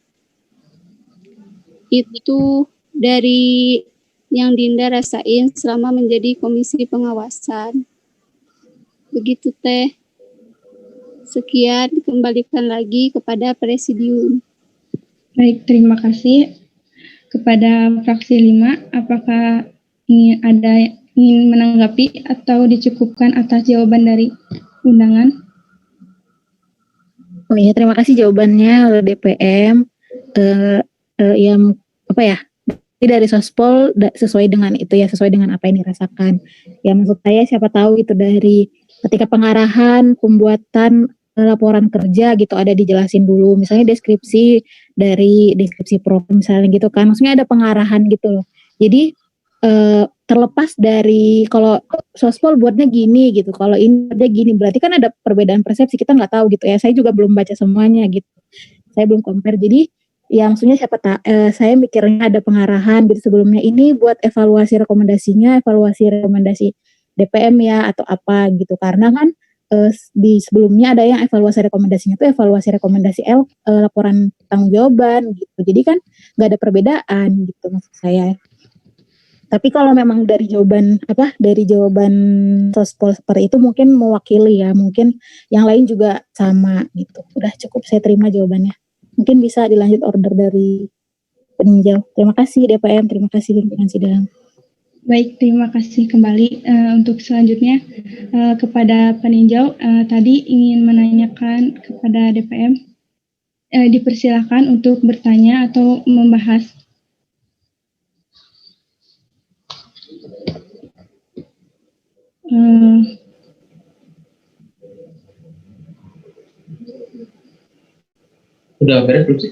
itu dari yang Dinda rasain selama menjadi komisi pengawasan. Begitu Teh. Sekian, dikembalikan lagi kepada Presidium. Baik, terima kasih. Kepada fraksi 5, apakah ingin menanggapi atau dicukupkan atas jawaban dari undangan? Oh iya, terima kasih jawabannya oleh DPM. Yang apa ya? Dari Sospol sesuai dengan itu ya, sesuai dengan apa yang dirasakan. Ya maksud saya siapa tahu itu dari ketika pengarahan pembuatan laporan kerja gitu ada dijelasin dulu, misalnya deskripsi program misalnya gitu kan, maksudnya ada pengarahan gitu loh. Jadi terlepas dari kalau Sospol buatnya gini gitu, kalau ini ada gini, berarti kan ada perbedaan persepsi, kita nggak tahu gitu ya. Saya juga belum baca semuanya gitu, saya belum compare. Jadi ya maksudnya saya mikirnya ada pengarahan gitu sebelumnya, ini buat evaluasi rekomendasi DPM ya atau apa gitu, karena kan di sebelumnya ada yang evaluasi rekomendasinya itu evaluasi rekomendasi laporan tanggung jawaban gitu, jadi kan nggak ada perbedaan gitu maksud saya. Tapi kalau memang dari jawaban Sospol seperti itu mungkin mewakili ya, mungkin yang lain juga sama gitu. Udah cukup, saya terima jawabannya. Mungkin bisa dilanjut order dari peninjau. Terima kasih DPM, terima kasih pimpinan sidang. Baik, terima kasih kembali. Untuk selanjutnya kepada peninjau, tadi ingin menanyakan kepada DPM, dipersilakan untuk bertanya atau membahas. Udah beres belum sih?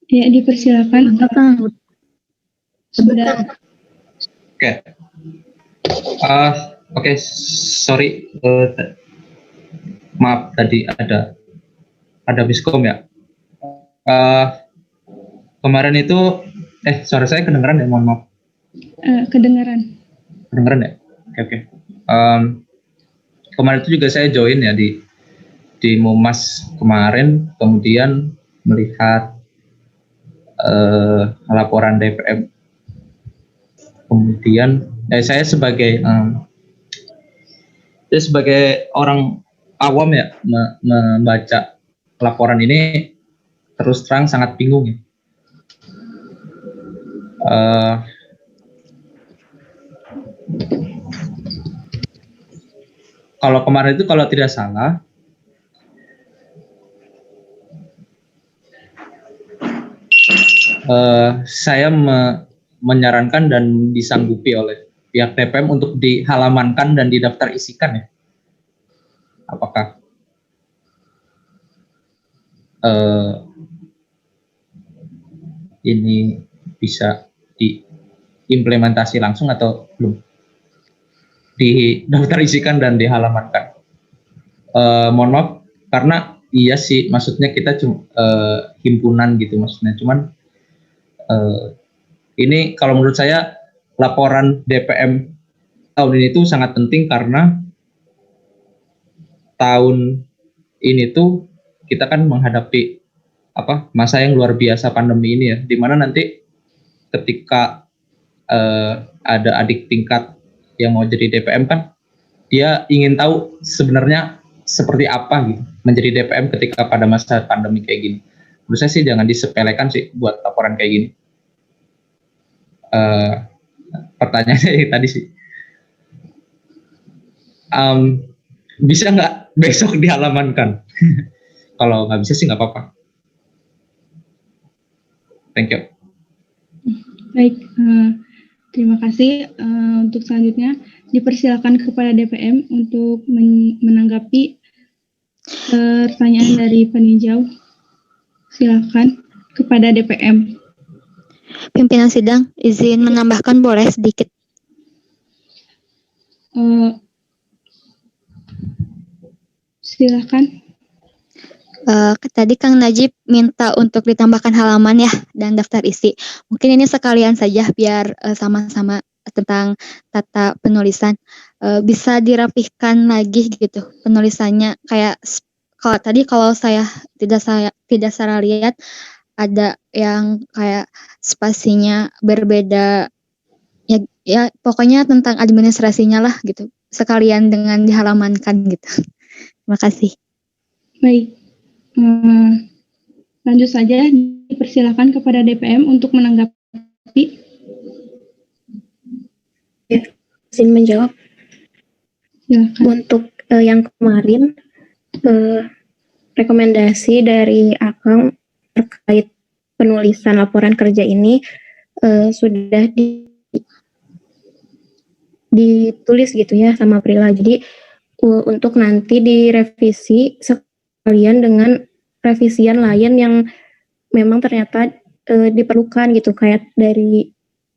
Ya, dipersilakan. Sudah. Oke, sorry, maaf tadi ada miskom ya. Kemarin itu, suara saya kedengeran ya, mohon maaf. Kedengeran ya? Oke. Kemarin itu juga saya join ya di Mumas kemarin, kemudian melihat laporan DPM. Kemudian saya sebagai orang awam ya membaca laporan ini terus terang sangat bingung ya. Kalau kemarin itu kalau tidak salah saya menyarankan dan disanggupi oleh pihak DPM untuk dihalamankan dan didaftar isikan ya. Apakah ini bisa diimplementasi langsung atau belum? Didaftar isikan dan dihalamankan. Mohon maaf karena iya sih, maksudnya kita cuma himpunan gitu maksudnya. Cuman ini kalau menurut saya laporan DPM tahun ini tuh sangat penting karena tahun ini tuh kita kan menghadapi masa yang luar biasa pandemi ini ya, dimana nanti ketika ada adik tingkat yang mau jadi DPM kan dia ingin tahu sebenarnya seperti apa gitu menjadi DPM ketika pada masa pandemi kayak gini. Menurut saya sih jangan disepelekan sih buat laporan kayak gini. Pertanyaannya tadi sih, bisa nggak besok dihalamankan? Kalau nggak bisa sih nggak apa-apa. Thank you. Baik, terima kasih. Untuk selanjutnya dipersilakan kepada DPM untuk menanggapi pertanyaan dari peninjau. Silakan kepada DPM. Pimpinan sidang, izin menambahkan boleh sedikit. Silakan. Tadi Kang Najib minta untuk ditambahkan halaman ya dan daftar isi. Mungkin ini sekalian saja biar sama-sama tentang tata penulisan. Bisa dirapihkan lagi gitu penulisannya, kayak kalau saya tidak salah lihat ada yang kayak spasinya berbeda ya pokoknya tentang administrasinya lah gitu, sekalian dengan dihalamankan gitu. Terima kasih. Baik, lanjut saja, dipersilakan kepada DPM untuk menanggapi. Izin menjawab. Silakan. Untuk yang kemarin rekomendasi dari Akang terkait penulisan laporan kerja ini sudah ditulis gitu ya sama Prila. Jadi untuk nanti direvisi sekalian dengan revisian lain yang memang ternyata diperlukan gitu, kayak dari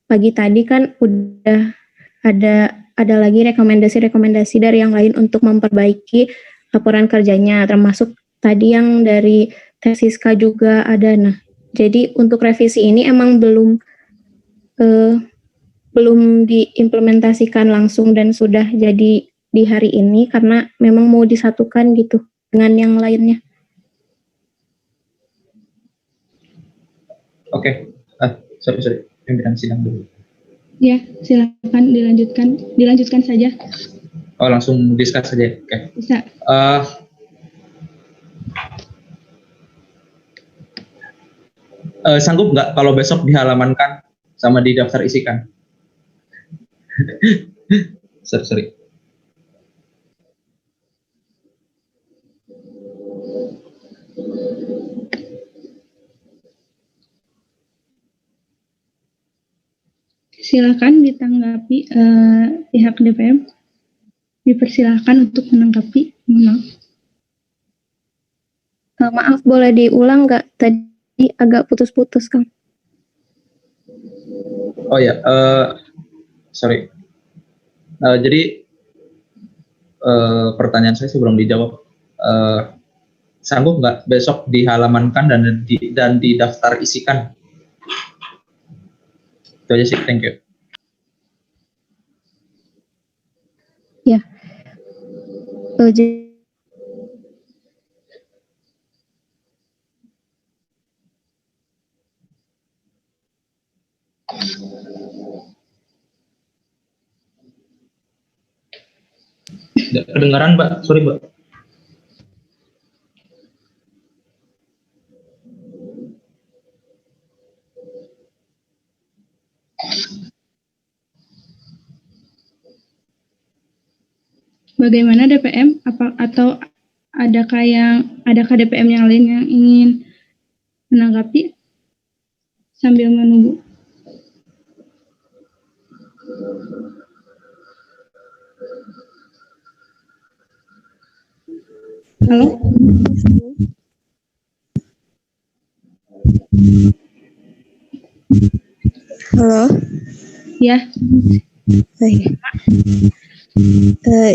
pagi tadi kan udah ada lagi rekomendasi dari yang lain untuk memperbaiki laporan kerjanya, termasuk tadi yang dari Tesiska juga ada. Nah, jadi untuk revisi ini emang belum diimplementasikan langsung dan sudah jadi di hari ini karena memang mau disatukan gitu dengan yang lainnya. Oke, sorry, pimpinan sidang dulu. Ya, silakan dilanjutkan saja. Oh, langsung diskus saja. Oke. Bisa. Sanggup nggak kalau besok dihalamankan sama di daftar isikan? sorry. Silakan ditanggapi pihak DPM. Dipersilakan untuk menanggapi. Maaf, boleh diulang nggak? Tadi agak putus-putus, Kang. Oh ya, sorry. Jadi pertanyaan saya sebelum dijawab, sanggup nggak besok dihalamankan dan didaftar isikan? Itu aja sih, thank you. Ya. Kedengaran, Mbak? Sorry, Mbak. Bagaimana DPM? Atau adakah DPM yang lain yang ingin menanggapi? sambil menunggu. Halo? Halo. Ya.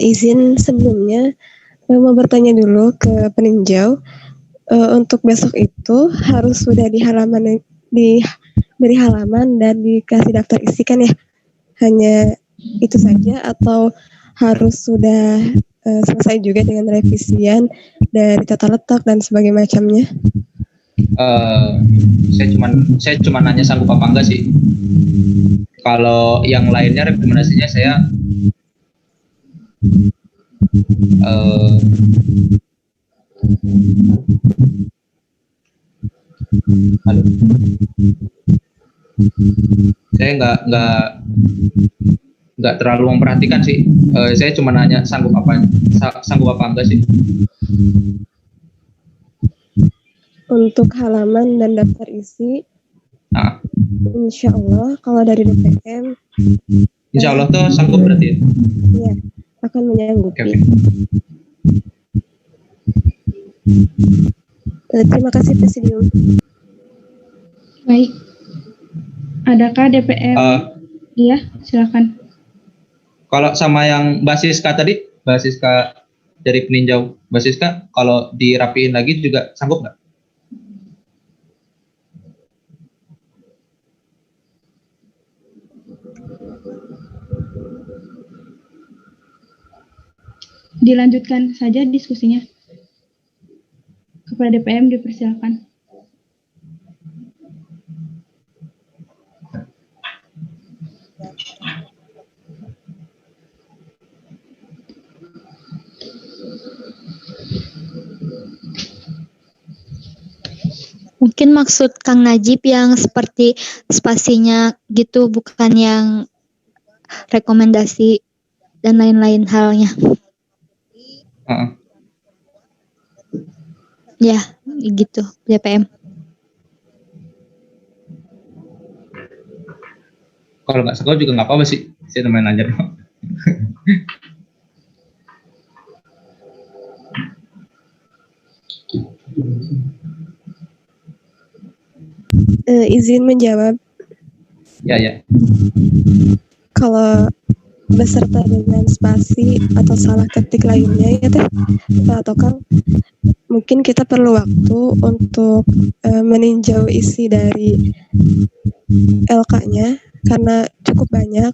Izin sebelumnya mau bertanya dulu ke peninjau. Untuk besok itu harus sudah diberi halaman dan dikasih daftar isi kan ya? Hanya itu saja atau harus sudah selesai juga dengan revisian dari tata letak dan sebagainya macamnya? Saya cuma nanya sanggup apa enggak sih. Kalau yang lainnya rekomendasinya saya saya nggak terlalu memperhatikan sih. Saya cuma nanya sanggup apa enggak sih. Untuk halaman dan daftar isi, insya Allah kalau dari DPM, insya Allah tuh sanggup berarti ya? Iya, akan menyanggupi. Okay. Terima kasih Presidium. Baik. Adakah DPM? Iya, silakan. Kalau sama yang Mbak Siska tadi, Mbak Siska dari peninjau, Mbak Siska, kalau dirapiin lagi juga sanggup nggak? Dilanjutkan saja diskusinya. Kepada DPM dipersilakan. Mungkin maksud Kang Najib yang seperti spasinya gitu, bukan yang rekomendasi dan lain-lain halnya. Ya, gitu, DPM. Kalau nggak sekolah juga nggak apa-apa sih, saya teman aja. Izin menjawab. Ya. Kalau beserta dengan spasi atau salah ketik lainnya ya teh, atau Kang, mungkin kita perlu waktu untuk meninjau isi dari LK-nya karena cukup banyak.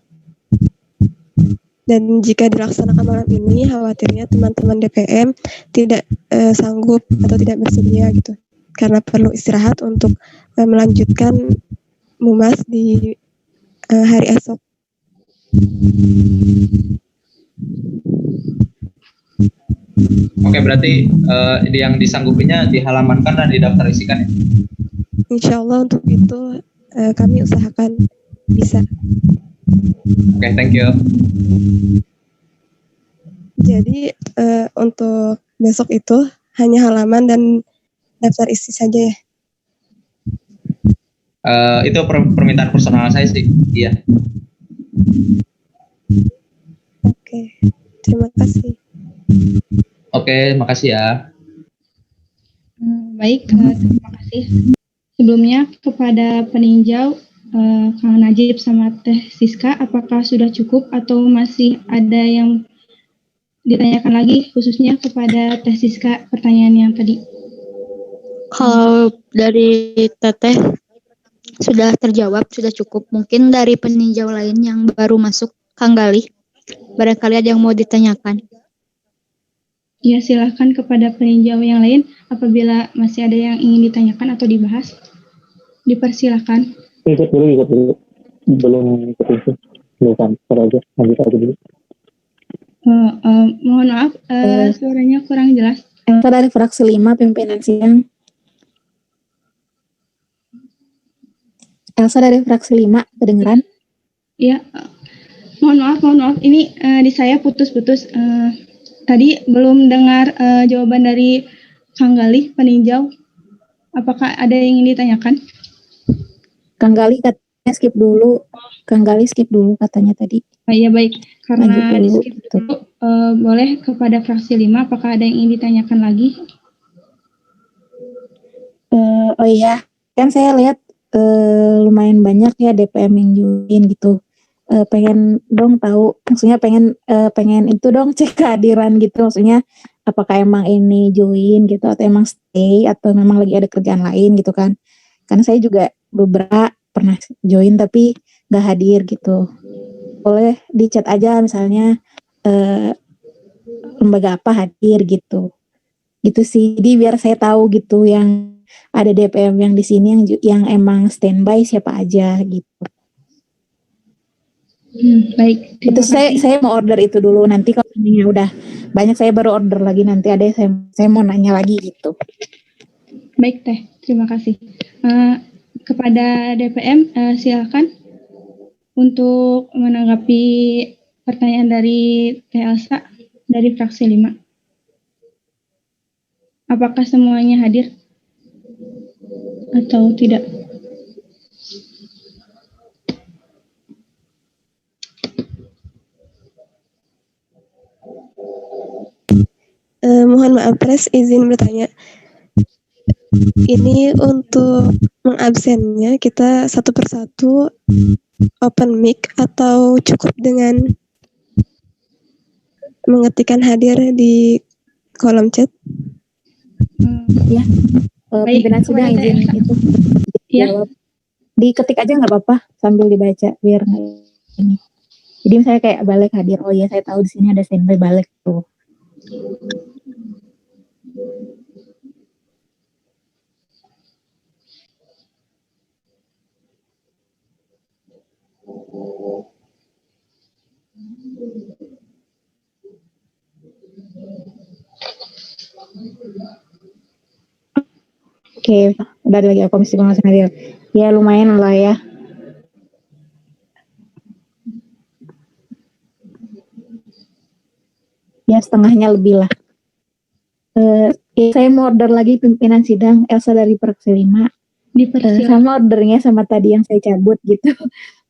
Dan jika dilaksanakan malam ini, khawatirnya teman-teman DPM tidak sanggup atau tidak bersedia gitu, karena perlu istirahat untuk melanjutkan mumas di hari esok. Oke, berarti yang disanggupinya di halaman kan dan didaftar isikan ya? Insya Allah untuk itu kami usahakan bisa. Oke, thank you. Jadi untuk besok itu hanya halaman dan daftar isi saja ya? Itu permintaan personal saya sih, iya. Oke, terima kasih. Oke, makasih ya. Baik, terima kasih. Sebelumnya kepada peninjau Kang Najib sama Teh Siska, apakah sudah cukup atau masih ada yang ditanyakan lagi, khususnya kepada Teh Siska pertanyaan yang tadi? Kalau dari Teteh sudah terjawab, sudah cukup. Mungkin dari peninjau lain yang baru masuk, Kang Galih, barangkali ada yang mau ditanyakan. Ya, silahkan kepada peninjau yang lain. Apabila masih ada yang ingin ditanyakan atau dibahas, dipersilakan. Ikut dulu. Belum ikut itu. Belum, aja. Lanjut aja dulu. Mohon maaf, suaranya kurang jelas. Elsa dari fraksi 5, pimpinan siang. Elsa dari fraksi 5, kedengeran? Ya, mohon maaf. Ini di saya putus-putus. Tadi belum dengar jawaban dari Kang Galih, peninjau. Apakah ada yang ingin ditanyakan? Kang Gali katanya skip dulu. Kang Gali skip dulu katanya tadi. Oh iya baik, Lanjut karena di dulu. skip dulu, boleh kepada fraksi 5, apakah ada yang ingin ditanyakan lagi? Oh iya, kan saya lihat lumayan banyak ya DPM yang join gitu. Pengen dong tahu, maksudnya pengen itu dong cek kehadiran gitu, maksudnya apakah emang ini join gitu atau emang stay atau memang lagi ada kerjaan lain gitu kan. Karena saya juga beberapa pernah join tapi nggak hadir gitu. Boleh di chat aja misalnya lembaga apa hadir gitu. Gitu sih. Jadi biar saya tahu gitu yang ada DPM yang di sini yang emang standby siapa aja gitu. Baik, Itu terima kasih. saya mau order itu dulu, nanti kalau ini udah banyak saya baru order lagi, nanti ada saya mau nanya lagi gitu. Baik Teh, terima kasih. Kepada DPM, silakan untuk menanggapi pertanyaan dari Teh Elsa dari fraksi 5. Apakah semuanya hadir atau tidak? Mohon maaf, Pres, izin bertanya. Ini untuk mengabsennya kita satu persatu open mic atau cukup dengan mengetikkan hadir di kolom chat? Ya, pimpinan sidang izin itu jawab. Diketik aja nggak apa-apa sambil dibaca biar ini. Jadi misalnya kayak balik hadir, oh ya saya tahu di sini ada standby balik tuh. Oke, udah ada lagi komisi pengawasan hadir. Ya lumayan lah ya. Ya setengahnya lebih lah. Saya mau order lagi pimpinan sidang Elsa dari fraksi 5. Sama ordernya sama tadi yang saya cabut gitu.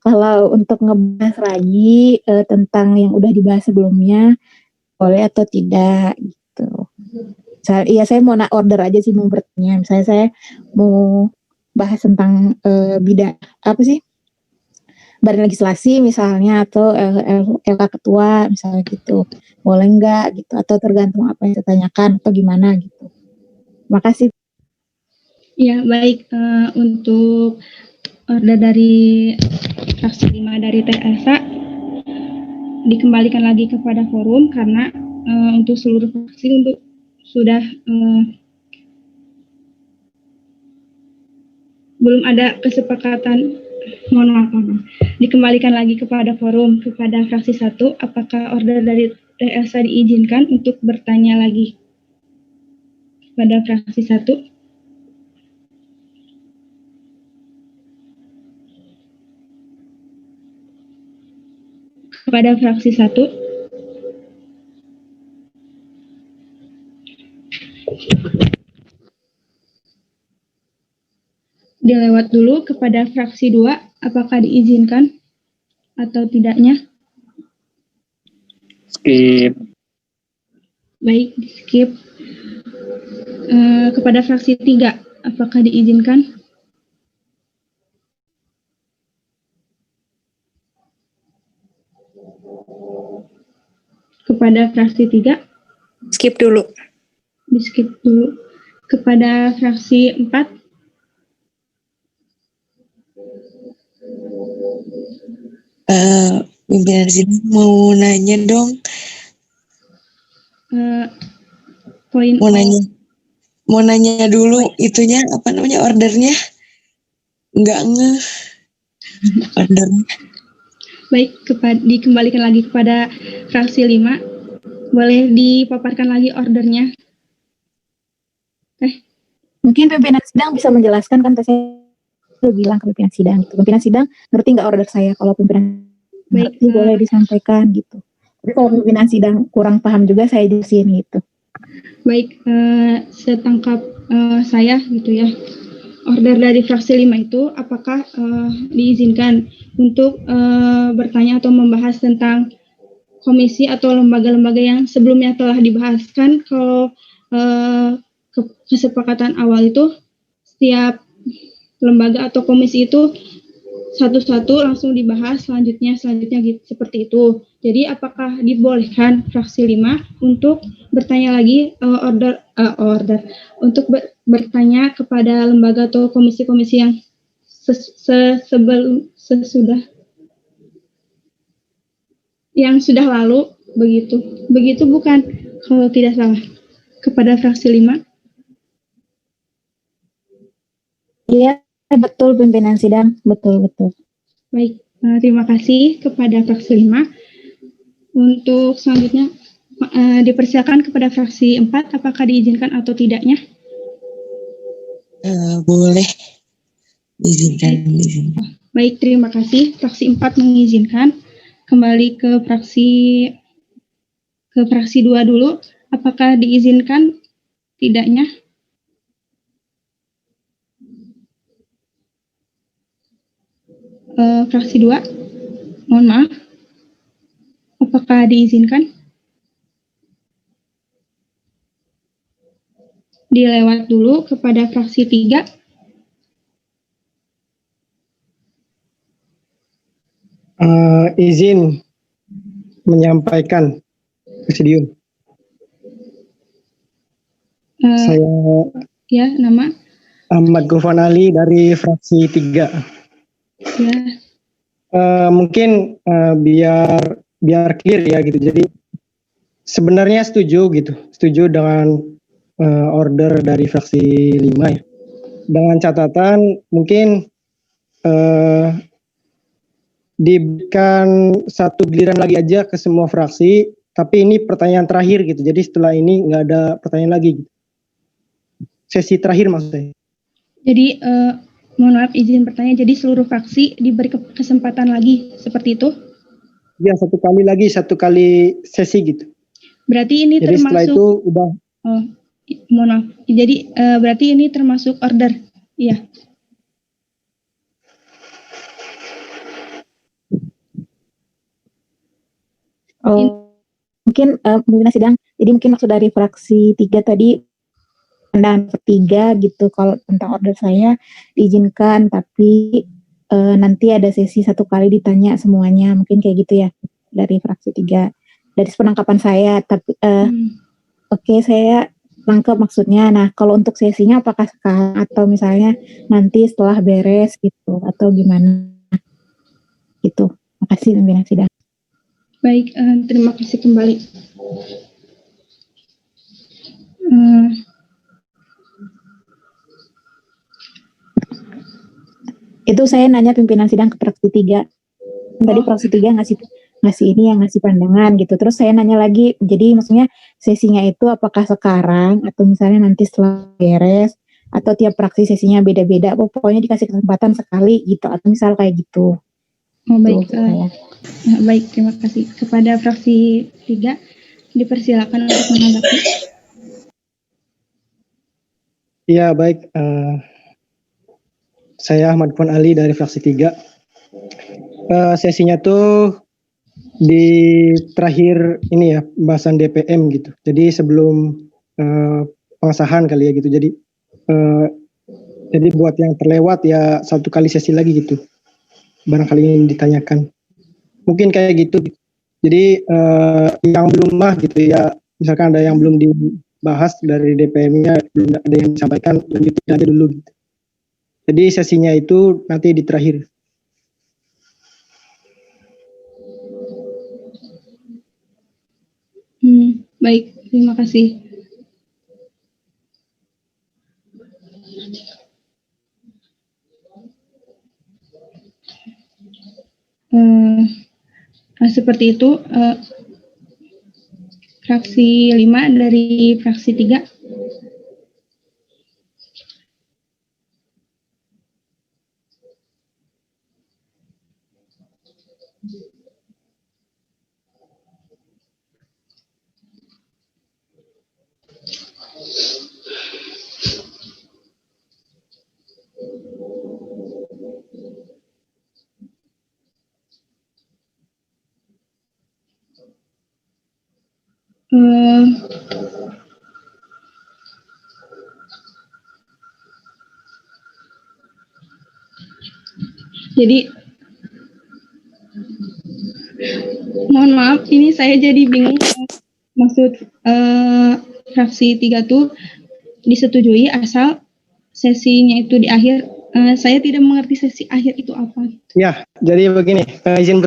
Kalau untuk ngebahas lagi tentang yang udah dibahas sebelumnya, boleh atau tidak gitu. Saya mau order aja sih, mau bertanya. Misalnya saya mau bahas tentang bidang apa sih? Badan legislasi misalnya atau LK ketua misalnya gitu. Boleh enggak gitu atau tergantung apa yang ditanyakan atau gimana gitu. Makasih. Ya, baik, untuk order dari fraksi 5 dari Teh Elsa dikembalikan lagi kepada forum karena untuk seluruh fraksi untuk sudah belum ada kesepakatan, mohon maaf, dikembalikan lagi kepada forum, kepada fraksi 1, apakah order dari Teh Elsa diizinkan untuk bertanya lagi kepada fraksi 1? Kepada fraksi 1. Dilewat dulu kepada fraksi 2, apakah diizinkan atau tidaknya? Skip. Baik, di skip. Kepada fraksi 3, apakah diizinkan? Kepada fraksi 3? Skip dulu. Di skip dulu. Kepada fraksi 4? Pimpinan sidang mau nanya dong. Mau nanya dulu itunya apa namanya ordernya? Enggak ordernya. Baik, dikembalikan lagi kepada fraksi 5. Boleh dipaparkan lagi ordernya? Mungkin pimpinan sidang bisa menjelaskan, kan saya udah bilang ke pimpinan sidang. Pimpinan sidang ngerti nggak order saya? Kalau pimpinan ngerti boleh disampaikan gitu. Tapi kalau pimpinan sidang kurang paham juga saya jelasin gitu. Baik, setangkap saya gitu ya. order dari fraksi 5 itu apakah diizinkan untuk bertanya atau membahas tentang komisi atau lembaga-lembaga yang sebelumnya telah dibahaskan. Kalau kesepakatan awal itu setiap lembaga atau komisi itu satu-satu langsung dibahas selanjutnya gitu, seperti itu. Jadi apakah dibolehkan fraksi 5 untuk bertanya lagi untuk bertanya kepada lembaga atau komisi-komisi yang sesudah yang sudah lalu, begitu bukan, kalau tidak salah, kepada fraksi 5? Iya, betul pimpinan sidang, betul. Baik, terima kasih kepada fraksi 5. Untuk selanjutnya dipersilakan kepada fraksi 4, apakah diizinkan atau tidaknya? Boleh diizinkan. Baik, terima kasih. Fraksi 4 mengizinkan. Kembali ke fraksi 2 dulu. Apakah diizinkan tidaknya? Fraksi 2, mohon maaf. Apakah diizinkan? Dilewat dulu kepada fraksi 3. Izin menyampaikan presidium. Saya Ya, nama? Ahmad Gufran Ali dari fraksi 3. Ya. Mungkin biar clear ya gitu. Jadi sebenarnya setuju dengan order dari fraksi 5 ya. Dengan catatan mungkin diberikan satu giliran lagi aja ke semua fraksi, tapi ini pertanyaan terakhir gitu. Jadi setelah ini nggak ada pertanyaan lagi. Sesi terakhir maksudnya. Jadi mohon maaf izin bertanya, jadi seluruh fraksi diberi kesempatan lagi seperti itu? Ya, satu kali sesi gitu. Berarti ini jadi termasuk. Setelah itu udah. Oh, mohon maaf. Jadi berarti ini termasuk order, iya. Mungkin pimpinan sidang. Jadi mungkin maksud dari fraksi 3 tadi pandangan ketiga gitu, kalau tentang order saya diizinkan, tapi nanti ada sesi satu kali ditanya semuanya, mungkin kayak gitu ya dari fraksi 3 dari penangkapan saya. Tapi oke, saya tangkap maksudnya. Nah, kalau untuk sesinya apakah sekarang atau misalnya nanti setelah beres gitu atau gimana gitu. Makasih pimpinan sidang. Baik, terima kasih kembali. Itu saya nanya pimpinan sidang ke fraksi 3. Tadi fraksi 3 ngasih pandangan gitu. Terus saya nanya lagi, jadi maksudnya sesinya itu apakah sekarang atau misalnya nanti setelah beres atau tiap fraksi sesinya beda-beda. Pokoknya dikasih kesempatan sekali gitu atau misal kayak gitu. Oh, baik. Baik, terima kasih. Kepada fraksi 3 dipersilakan untuk menanggapi. Iya, baik. Saya Ahmad Gufran Ali dari fraksi 3. Sesinya tuh di terakhir ini ya, pembahasan DPM gitu. Jadi sebelum pengesahan kali ya gitu. Jadi buat yang terlewat ya satu kali sesi lagi gitu. Barangkali ini ditanyakan. Mungkin kayak gitu. Jadi yang belum gitu ya, misalkan ada yang belum dibahas dari DPM-nya, belum ada yang disampaikan, lanjutin aja dulu gitu. Jadi sesinya itu nanti di terakhir. Baik, terima kasih. Seperti itu, fraksi 5 dari fraksi 3. Jadi mohon maaf, ini saya jadi bingung. Maksud fraksi 3 tuh disetujui asal sesinya itu di akhir. Saya tidak mengerti sesi akhir itu apa. Ya, jadi begini, izin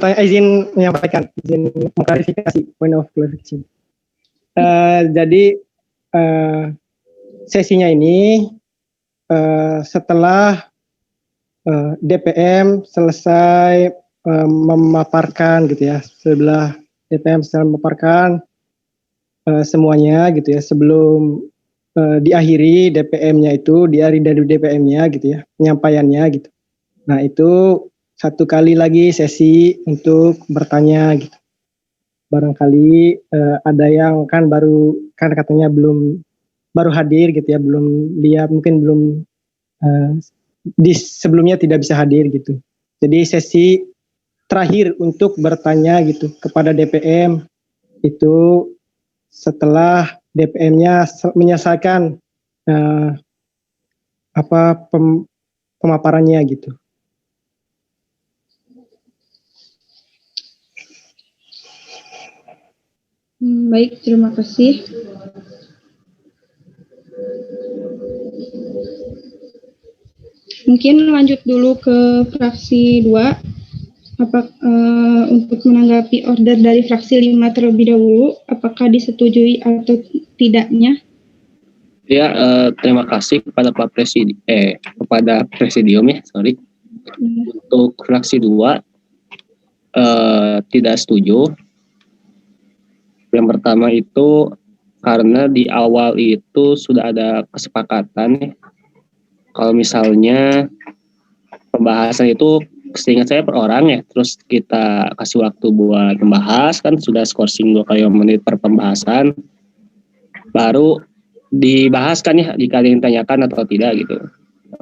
menyampaikan, izin mengklarifikasi, point of clarification. Jadi sesinya ini setelah DPM selesai memaparkan gitu ya, setelah DPM selesai memaparkan semuanya gitu ya, sebelum diakhiri DPM-nya itu, diakhiri dari DPM-nya gitu ya, penyampaiannya gitu. Nah itu satu kali lagi sesi untuk bertanya gitu. Barangkali ada yang kan katanya baru hadir gitu ya, belum lihat, mungkin belum di sebelumnya tidak bisa hadir gitu. Jadi sesi terakhir untuk bertanya gitu kepada DPM itu setelah DPM-nya menyelesaikan pemaparannya gitu. Baik, terima kasih. Mungkin lanjut dulu ke fraksi 2. Untuk menanggapi order dari fraksi 5 terlebih dahulu, apakah disetujui atau tidaknya? Ya, terima kasih kepada kepada presidium ya, sorry. Untuk fraksi 2 tidak setuju. Yang pertama itu karena di awal itu sudah ada kesepakatan ya. Kalau misalnya pembahasan itu seingat saya per orang ya, terus kita kasih waktu buat membahas, kan sudah skorsing 2 kali menit per pembahasan, baru dibahas kan ya, jika ada yang ditanyakan atau tidak gitu.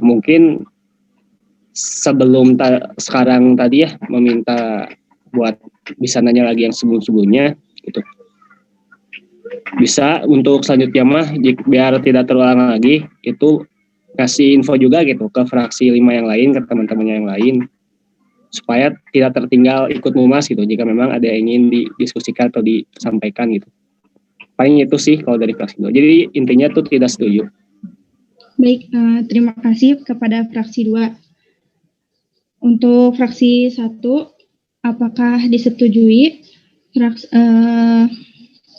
Mungkin sebelum sekarang tadi ya, meminta buat bisa nanya lagi yang sebelum-sebelumnya gitu. Bisa untuk selanjutnya mah, biar tidak terulang lagi, itu kasih info juga gitu ke fraksi 5 yang lain, ke teman-temannya yang lain, supaya tidak tertinggal ikut mumas gitu jika memang ada yang ingin didiskusikan atau disampaikan gitu. Paling itu sih kalau dari fraksi 2. Jadi intinya tuh tidak setuju. Baik, terima kasih kepada fraksi 2. Untuk fraksi 1, apakah disetujui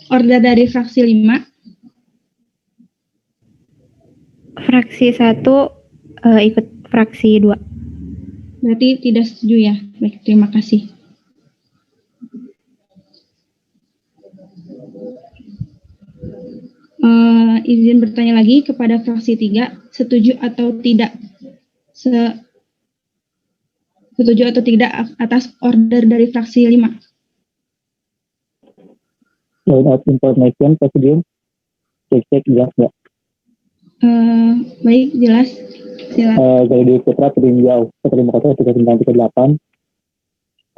order dari fraksi 5? Fraksi 1 ikut fraksi 2. Berarti tidak setuju ya. Baik, terima kasih. Izin bertanya lagi kepada fraksi 3, setuju atau tidak atas order dari fraksi 5? Point of information, presidium. Cek jelas nggak? Baik, jelas. Jadi Putra Terinjau, terima kasih 3938.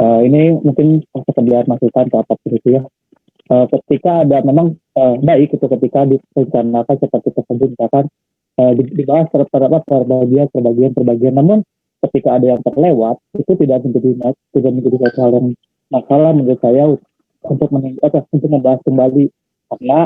Ini mungkin sekedar masukan ke apa itu ya. Ketika ada memang baik itu ketika direncanakan seperti tersebut, misalkan dibahas per bagian. Namun ketika ada yang terlewat, itu tidak menjadi suatu hal yang masalah menurut saya untuk membahas kembali, karena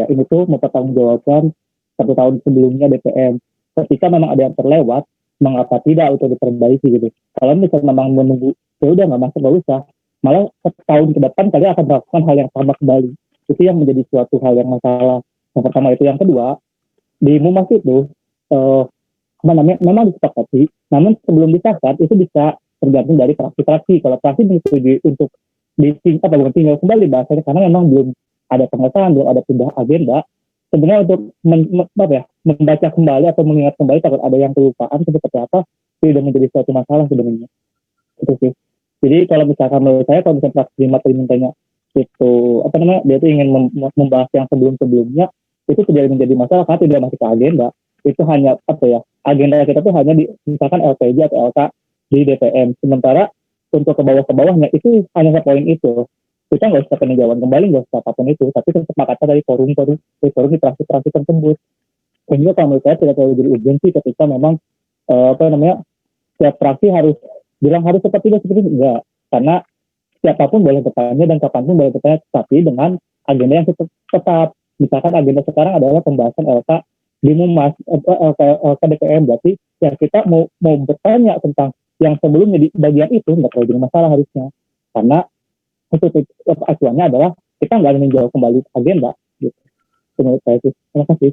ini tuh mempertanggungjawabkan 1 tahun sebelumnya DPM. Ketika memang ada yang terlewat, mengapa tidak untuk diperbaiki gitu. Kalau misalnya memang menunggu, ya udah nggak usah. Malah setahun ke depan kalian akan melakukan hal yang sama kembali. Itu yang menjadi suatu hal yang masalah. Yang pertama itu. Yang kedua, di mumas itu memang disepakati, namun sebelum disahkan itu bisa tergantung dari fraksi-fraksi. Kalau fraksi disetujui untuk tinggal kembali bahasanya, karena memang belum ada pengesahan, belum ada pindah agenda. Sebenarnya untuk membaca kembali atau mengingat kembali takut ada yang kelupaan seperti apa, tidak menjadi suatu masalah sebenarnya. Itu sih. Jadi kalau misalkan menurut saya, kalau misalkan fraksi 5 tadi mintanya itu dia itu ingin membahas yang sebelum-sebelumnya, itu tidak menjadi masalah karena tidak masuk ke agenda. Itu hanya agenda kita tuh hanya misalkan LPJ atau LK di DPM. Sementara untuk ke bawah-bawahnya itu hanya poin itu. Kita nggak usah peninjauan kembali, nggak usah apapun itu, tapi kesepakatan dari forum di fraksi-fraksi tersebut. Dan juga kalau menurut saya tidak terlalu jadi urgensi ketika memang setiap fraksi harus bilang harus seperti itu enggak, karena siapapun boleh bertanya dan kapanpun boleh bertanya, tapi dengan agenda yang tetap. Misalkan agenda sekarang adalah pembahasan LK di Mumas, LK DPM, berarti ya kita mau bertanya tentang yang sebelumnya di bagian itu nggak terlalu jadi masalah harusnya, karena acuannya adalah kita nggak meninjau kembali agenda gitu. Menurut saya sih. Terima kasih.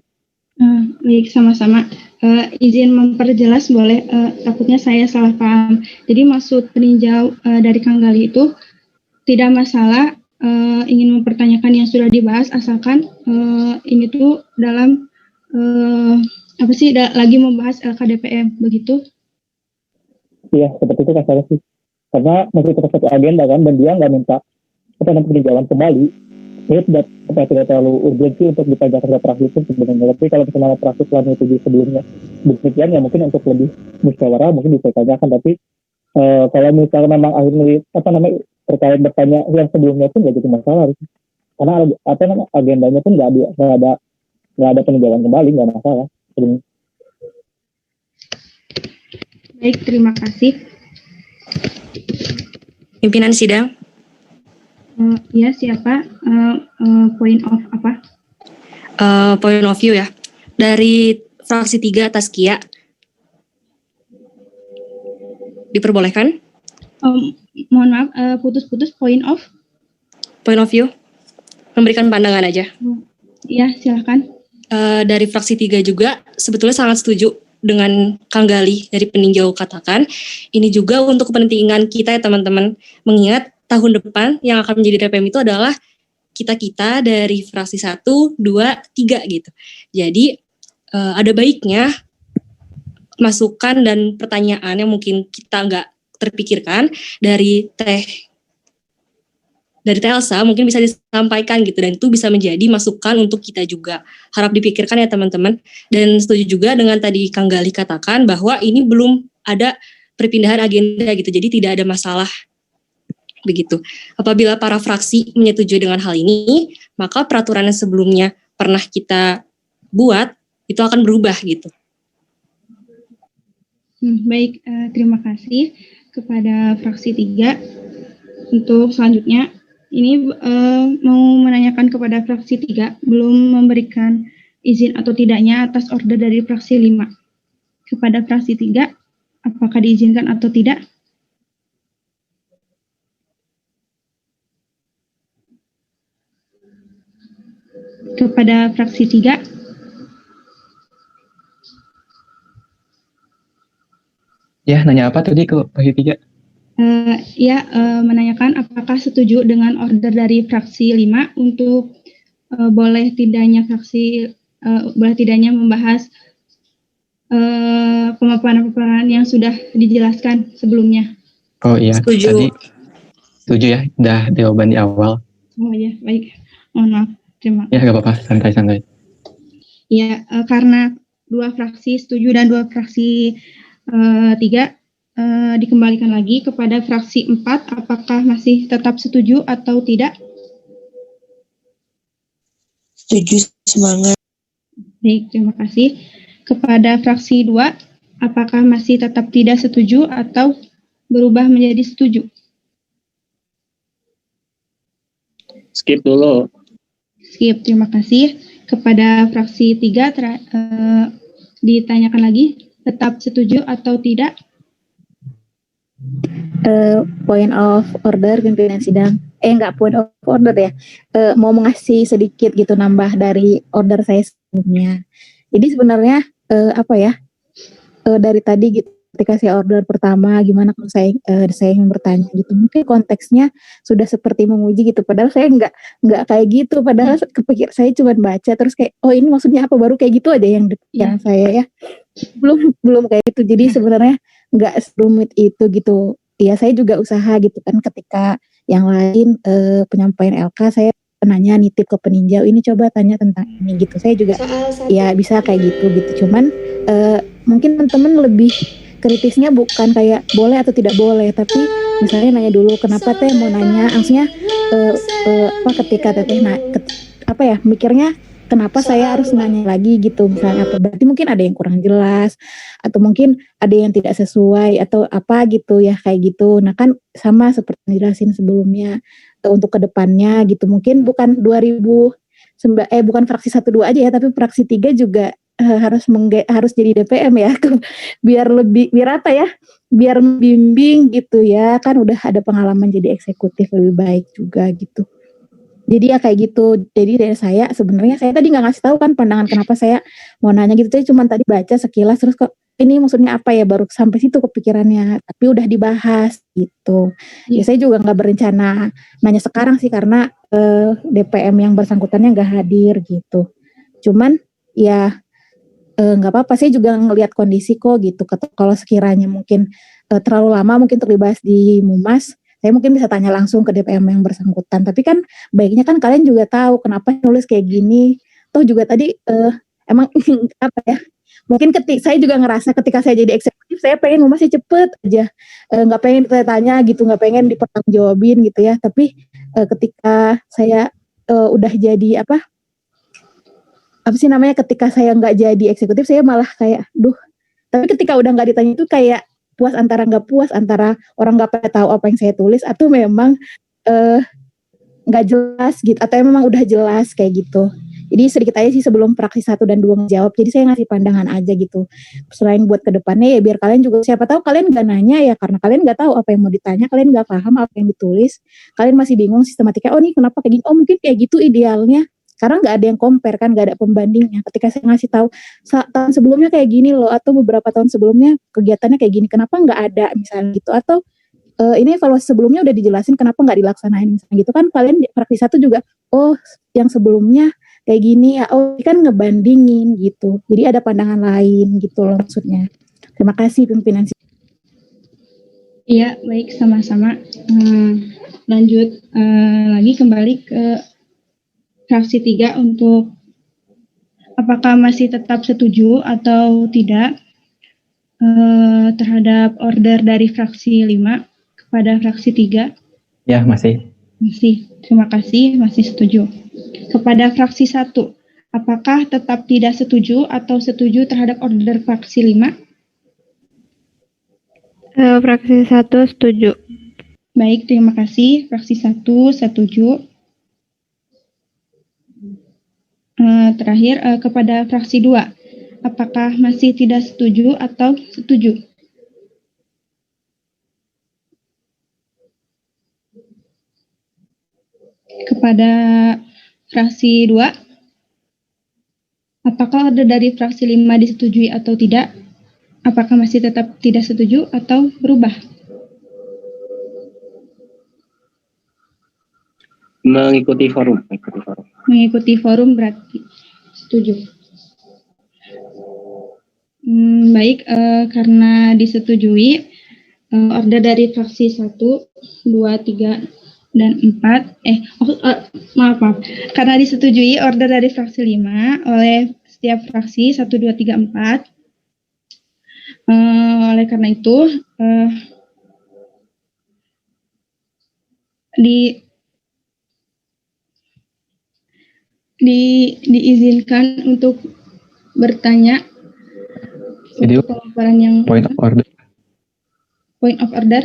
Baik, sama-sama. Izin memperjelas boleh, takutnya saya salah paham. Jadi maksud peninjau dari Kang Gali itu tidak masalah ingin mempertanyakan yang sudah dibahas, asalkan ini tuh dalam lagi membahas LKDPM, begitu? Iya, seperti itu kan saya sih. Karena masih tetap satu agenda kan, dan dia nggak minta peninjauan kembali. Ini tidak terlalu urgensi untuk ditanyakan ke praksi itu sebenarnya. Tapi kalau misalnya praksi telah menyetujui sebelumnya demikian, ya mungkin untuk lebih musyawarah mungkin bisa ditanyakan. Tapi kalau misalnya memang akhirnya terkait bertanya yang sebelumnya pun nggak jadi masalah, karena agendanya pun nggak ada peninjauan kembali, nggak masalah. Baik, terima kasih. Pimpinan sidang. Ya, siapa? Point of apa? Point of view ya. Dari fraksi 3 Taskia. Diperbolehkan? Mohon maaf, putus-putus. Point of view. Memberikan pandangan aja. Ya, silakan. Dari fraksi 3 juga sebetulnya sangat setuju dengan Kang Gali dari peninjau katakan. Ini juga untuk kepentingan kita ya teman-teman. Mengingat tahun depan yang akan menjadi DPM itu adalah kita-kita dari fraksi 1, 2, 3 gitu. Jadi ada baiknya masukan dan pertanyaan yang mungkin kita nggak terpikirkan dari Elsa mungkin bisa disampaikan gitu, dan itu bisa menjadi masukan untuk kita juga. Harap dipikirkan ya teman-teman. Dan setuju juga dengan tadi Kang Gali katakan bahwa ini belum ada perpindahan agenda gitu, jadi tidak ada masalah begitu. Apabila para fraksi menyetujui dengan hal ini, maka peraturan yang sebelumnya pernah kita buat itu akan berubah gitu. Baik, terima kasih kepada fraksi 3. Untuk selanjutnya, ini mau menanyakan kepada fraksi 3, belum memberikan izin atau tidaknya atas order dari fraksi 5. Kepada fraksi 3, apakah diizinkan atau tidak? Kepada fraksi 3. Ya, nanya apa tadi ke fraksi 3? Menanyakan apakah setuju dengan order dari fraksi 5 untuk boleh tidaknya membahas pemaparan yang sudah dijelaskan sebelumnya. Oh iya, setuju. Tadi setuju ya, udah jawaban di awal. Oh iya, baik. Mohon maaf. Terima kasih. Ya, nggak apa-apa, santai-santai. Ya, karena 2 fraksi setuju dan 2 fraksi 3 dikembalikan lagi kepada fraksi 4, apakah masih tetap setuju atau tidak? Setuju, semangat. Baik, terima kasih. Kepada fraksi 2, apakah masih tetap tidak setuju atau berubah menjadi setuju? Skip dulu. Skip, terima kasih. Kepada fraksi 3 ditanyakan lagi, tetap setuju atau tidak? Point of order pimpinan sidang. Enggak point of order ya. Mau mengasih sedikit gitu nambah dari order saya sebelumnya. Jadi sebenarnya dari tadi gitu ketika saya order pertama gimana kalau saya ingin bertanya gitu, mungkin konteksnya sudah seperti menguji gitu, padahal saya nggak kayak gitu, padahal kepikir saya cuma baca terus kayak oh ini maksudnya apa, baru kayak gitu aja yang saya ya belum kayak gitu. Jadi sebenarnya nggak serumit itu gitu ya. Saya juga usaha gitu kan, ketika yang lain penyampaian LK saya nanya nitip ke peninjau, ini coba tanya tentang ini gitu. Saya juga ya bisa kayak gitu. Cuman mungkin teman-teman lebih kritisnya bukan kayak boleh atau tidak boleh, tapi misalnya nanya dulu kenapa teh mau nanya, maksudnya ketika teteh mikirnya kenapa saya harus nanya lagi gitu, misalnya apa, berarti mungkin ada yang kurang jelas atau mungkin ada yang tidak sesuai atau apa gitu ya, kayak gitu. Nah kan sama seperti yang dijelasin sebelumnya, untuk kedepannya gitu, mungkin bukan bukan fraksi 1 2 aja ya, tapi fraksi 3 juga harus jadi DPM ya, biar apa ya, biar membimbing gitu ya, kan udah ada pengalaman jadi eksekutif lebih baik juga gitu. Jadi ya kayak gitu. Jadi dari saya sebenarnya saya tadi nggak ngasih tahu kan pandangan kenapa saya mau nanya gitu. Saya cuma tadi baca sekilas terus kok ini maksudnya apa ya, baru sampai situ kepikirannya. Tapi udah dibahas gitu. Ya saya juga nggak berencana nanya sekarang sih karena DPM yang bersangkutannya nggak hadir gitu. Cuman ya nggak apa-apa, saya juga ngelihat kondisi kok gitu. Kalau sekiranya mungkin terlalu lama mungkin terlibat di Mumas, saya mungkin bisa tanya langsung ke DPM yang bersangkutan. Tapi kan baiknya kan kalian juga tahu kenapa nulis kayak gini. Toh juga tadi emang apa ya? Mungkin saya juga ngerasa ketika saya jadi eksekutif, saya pengen Mumasnya cepet aja, nggak pengen tanya gitu, nggak pengen dipertanggungjawabin gitu ya. Tapi ketika saya udah jadi apa sih namanya, ketika saya nggak jadi eksekutif, saya malah kayak, tapi ketika udah nggak ditanya itu kayak puas, antara nggak puas, antara orang nggak pada tahu apa yang saya tulis, atau memang nggak jelas gitu, atau memang udah jelas kayak gitu. Jadi sedikit aja sih sebelum fraksi 1 dan 2 menjawab, jadi saya ngasih pandangan aja gitu. Selain buat kedepannya ya biar kalian juga, siapa tahu kalian nggak nanya ya karena kalian nggak tahu apa yang mau ditanya, kalian nggak paham apa yang ditulis, kalian masih bingung sistematika, oh ini kenapa kayak gini, oh mungkin kayak gitu idealnya. Karena nggak ada yang compare kan, nggak ada pembandingnya. Ketika saya ngasih tahu tahun sebelumnya kayak gini loh, atau beberapa tahun sebelumnya kegiatannya kayak gini, kenapa nggak ada misalnya gitu, atau ini evaluasi sebelumnya udah dijelasin kenapa nggak dilaksanain misalnya gitu kan, kalian fraksi 1 juga, oh yang sebelumnya kayak gini ya, oh kan ngebandingin gitu, jadi ada pandangan lain gitu loh maksudnya. Terima kasih pimpinan. Iya, baik, sama-sama. Lanjut lagi kembali ke fraksi 3 untuk apakah masih tetap setuju atau tidak terhadap order dari fraksi 5 kepada fraksi 3. Ya, masih. Masih, terima kasih, masih setuju. Kepada fraksi 1, apakah tetap tidak setuju atau setuju terhadap order fraksi 5? Fraksi 1 setuju. Baik, terima kasih. Fraksi 1 setuju. Terakhir, kepada fraksi 2, apakah masih tidak setuju atau setuju? Kepada fraksi 2, apakah order dari fraksi 5 disetujui atau tidak? Apakah masih tetap tidak setuju atau berubah? Mengikuti forum. Mengikuti forum berarti setuju. Baik, karena disetujui, order dari fraksi 1, 2, 3, dan 4, maaf, karena disetujui order dari fraksi 5 oleh setiap fraksi 1, 2, 3, 4, oleh karena itu diizinkan untuk bertanya untuk pelaporan yang point of order. Point of order.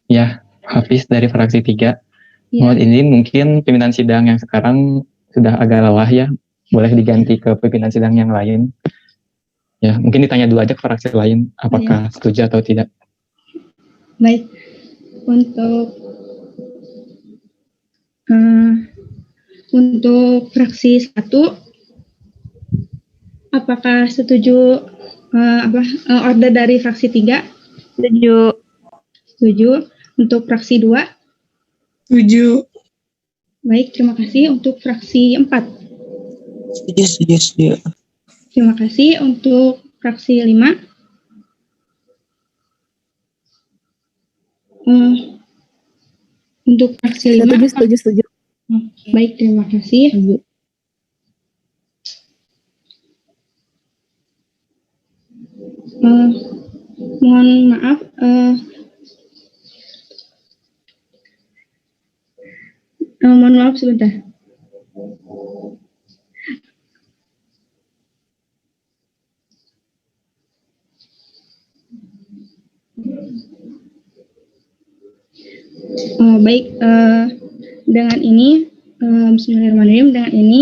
Ya, Hafiz dari fraksi 3. Ya. Mohon izin, mungkin pimpinan sidang yang sekarang sudah agak lelah ya. Boleh diganti ke pimpinan sidang yang lain. Ya, mungkin ditanya dulu aja ke fraksi lain apakah setuju atau tidak. Baik. Untuk fraksi 1, apakah setuju order dari fraksi 3? Setuju. Setuju. Untuk fraksi 2? Setuju. Baik, terima kasih. Untuk fraksi 4? Setuju. Terima kasih. Untuk fraksi 5? Untuk fraksi 5? Setuju. Baik, terima kasih. Mohon maaf, mohon maaf sebentar. Baik, dengan ini Bismillahirrahmanirrahim. Dengan ini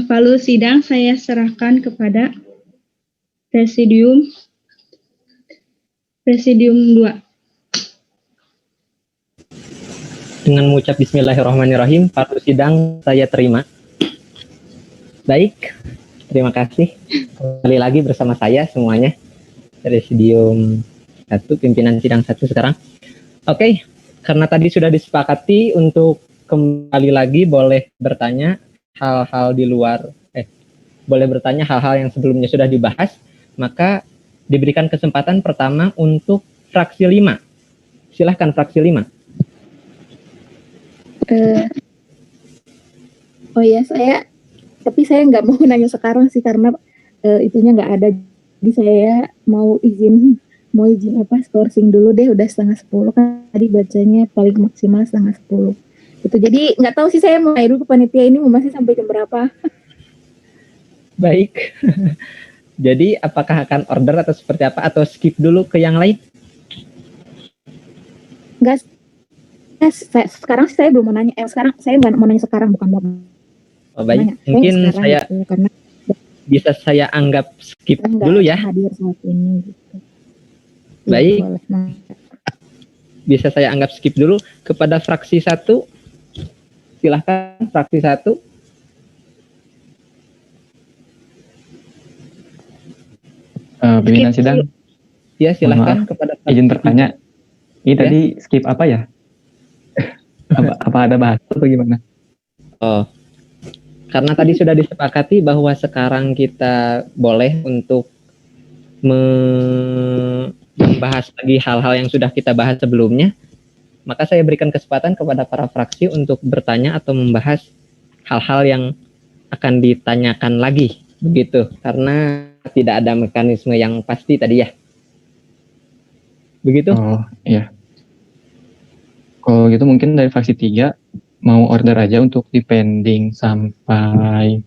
palu sidang saya serahkan kepada Presidium 2. Dengan mengucap Bismillahirrahmanirrahim, palu sidang saya terima. Baik, terima kasih. Kembali lagi bersama saya semuanya. Presidium 1, pimpinan sidang 1 sekarang. Oke, karena tadi sudah disepakati untuk kembali lagi boleh bertanya hal-hal di luar, boleh bertanya hal-hal yang sebelumnya sudah dibahas, maka diberikan kesempatan pertama untuk fraksi 5. Silahkan fraksi 5. Oh ya, tapi saya nggak mau nanya sekarang sih karena itunya nggak ada. Jadi saya mau izin skorsing dulu deh, udah 9:30 kan tadi bacanya paling maksimal 9:30. Itu jadi nggak tahu sih saya mau dulu ke panitia ini mau masih sampai jam berapa. Baik. Jadi apakah akan order atau seperti apa atau skip dulu ke yang lain? Enggak. Sekarang saya belum mau nanya. Sekarang saya nggak mau nanya sekarang, bukan mau. Oh, baik. Nanya. Mungkin saya gitu, karena bisa saya anggap skip dulu ya. Hadir saat ini gitu. Baik. Bisa saya anggap skip dulu kepada fraksi 1. Silahkan fraksi 1. Pimpinan sidang. Ya, silahkan kepada fraksi. Izin bertanya. Ini ya. Tadi skip apa ya? apa ada bahasa atau gimana? Oh. Karena tadi sudah disepakati bahwa sekarang kita boleh untuk membahas lagi hal-hal yang sudah kita bahas sebelumnya, maka saya berikan kesempatan kepada para fraksi untuk bertanya atau membahas hal-hal yang akan ditanyakan lagi, begitu. Karena tidak ada mekanisme yang pasti tadi ya. Begitu? Oh, iya. Kalau gitu mungkin dari fraksi 3 mau order aja untuk dipending sampai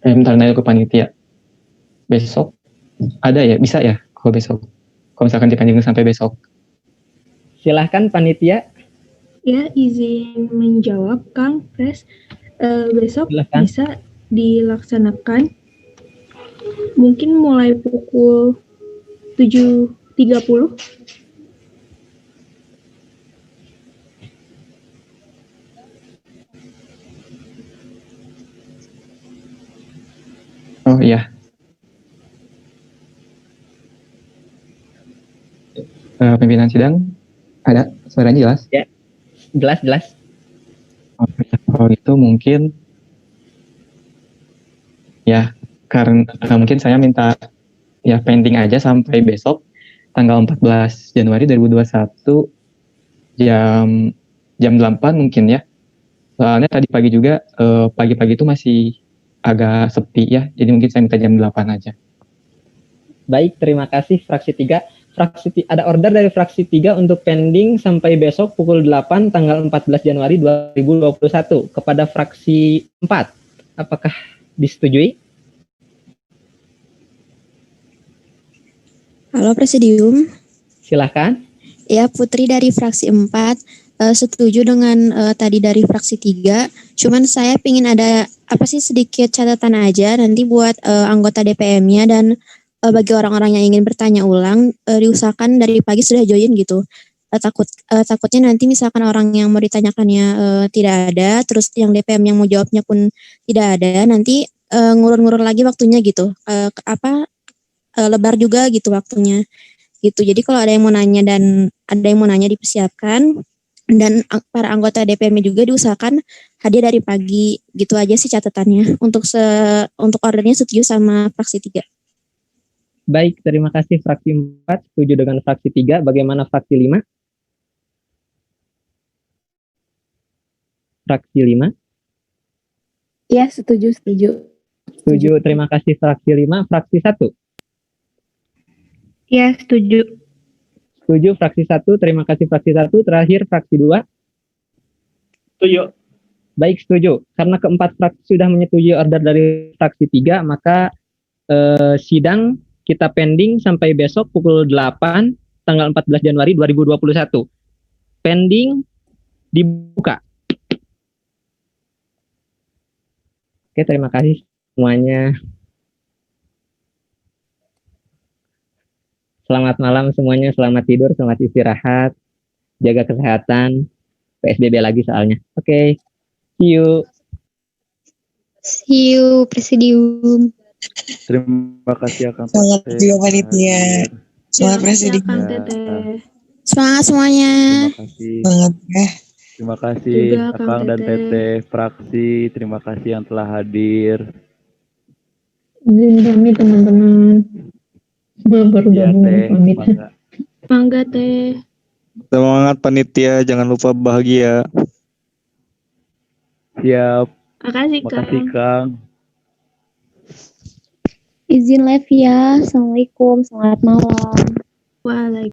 bentar nanya ke panitia. Besok ada ya? Bisa ya kalau besok? Kalau misalkan dipending sampai besok. Silahkan panitia. Ya, izin menjawab Kang Pres. Besok silahkan. Bisa dilaksanakan mungkin mulai pukul 7.30. Oh iya. Pimpinan sidang ada suaranya jelas? Ya, jelas. Oh, ya. Kalau itu mungkin ya karena mungkin saya minta ya pending aja sampai besok tanggal 14 Januari 2021 jam 8 mungkin ya. Soalnya tadi pagi juga pagi-pagi itu masih agak sepi ya. Jadi mungkin saya minta jam 8 aja. Baik, terima kasih fraksi 3. Ada order dari fraksi 3 untuk pending sampai besok pukul 8 tanggal 14 Januari 2021 kepada fraksi 4. Apakah disetujui? Halo Presidium. Silahkan. Ya, Putri dari fraksi 4. Setuju dengan tadi dari fraksi 3. Cuman saya ingin ada sedikit catatan aja nanti buat anggota DPM-nya dan bagi orang-orang yang ingin bertanya ulang, diusahakan dari pagi sudah join gitu. Takutnya nanti misalkan orang yang mau ditanyakannya tidak ada, terus yang DPM yang mau jawabnya pun tidak ada, nanti ngurun-ngurun lagi waktunya gitu. Lebar juga gitu waktunya. Gitu. Jadi kalau ada yang mau nanya dipersiapkan. Dan para anggota DPM juga diusahakan hadir dari pagi, gitu aja sih catatannya. Untuk ordernya setuju sama fraksi 3. Baik, terima kasih fraksi 4, setuju dengan fraksi 3. Bagaimana fraksi 5? Fraksi 5? Ya, setuju. Setuju, terima kasih fraksi 5. Fraksi 1? Ya, setuju. Setuju fraksi 1, terima kasih fraksi 1. Terakhir fraksi 2. Setuju. Baik, setuju. Karena keempat fraksi sudah menyetujui order dari fraksi 3, maka sidang kita pending sampai besok pukul 8 tanggal 14 Januari 2021. pending dibuka. Oke, terima kasih semuanya. Selamat malam semuanya, selamat tidur, selamat istirahat, jaga kesehatan. PSBB lagi soalnya. Oke, see you. See you, Presidium. Terima kasih Akang Selamat Teteh. juga panitia. Selamat Presiden. Semangat semuanya. Terima kasih. Semangat ya. Terima kasih Juga, Kang Akang dan Teteh. Teteh fraksi. Terima kasih yang telah hadir. Izin pamit teman-teman. Baru Ya gabung Teh, pamit. mangga. Mangga Teh. Semangat panitia, jangan lupa bahagia. Siap. Makasih Makasih Kang. Kang. Izin live ya. Assalamualaikum. Selamat malam. Waalaikumsalam.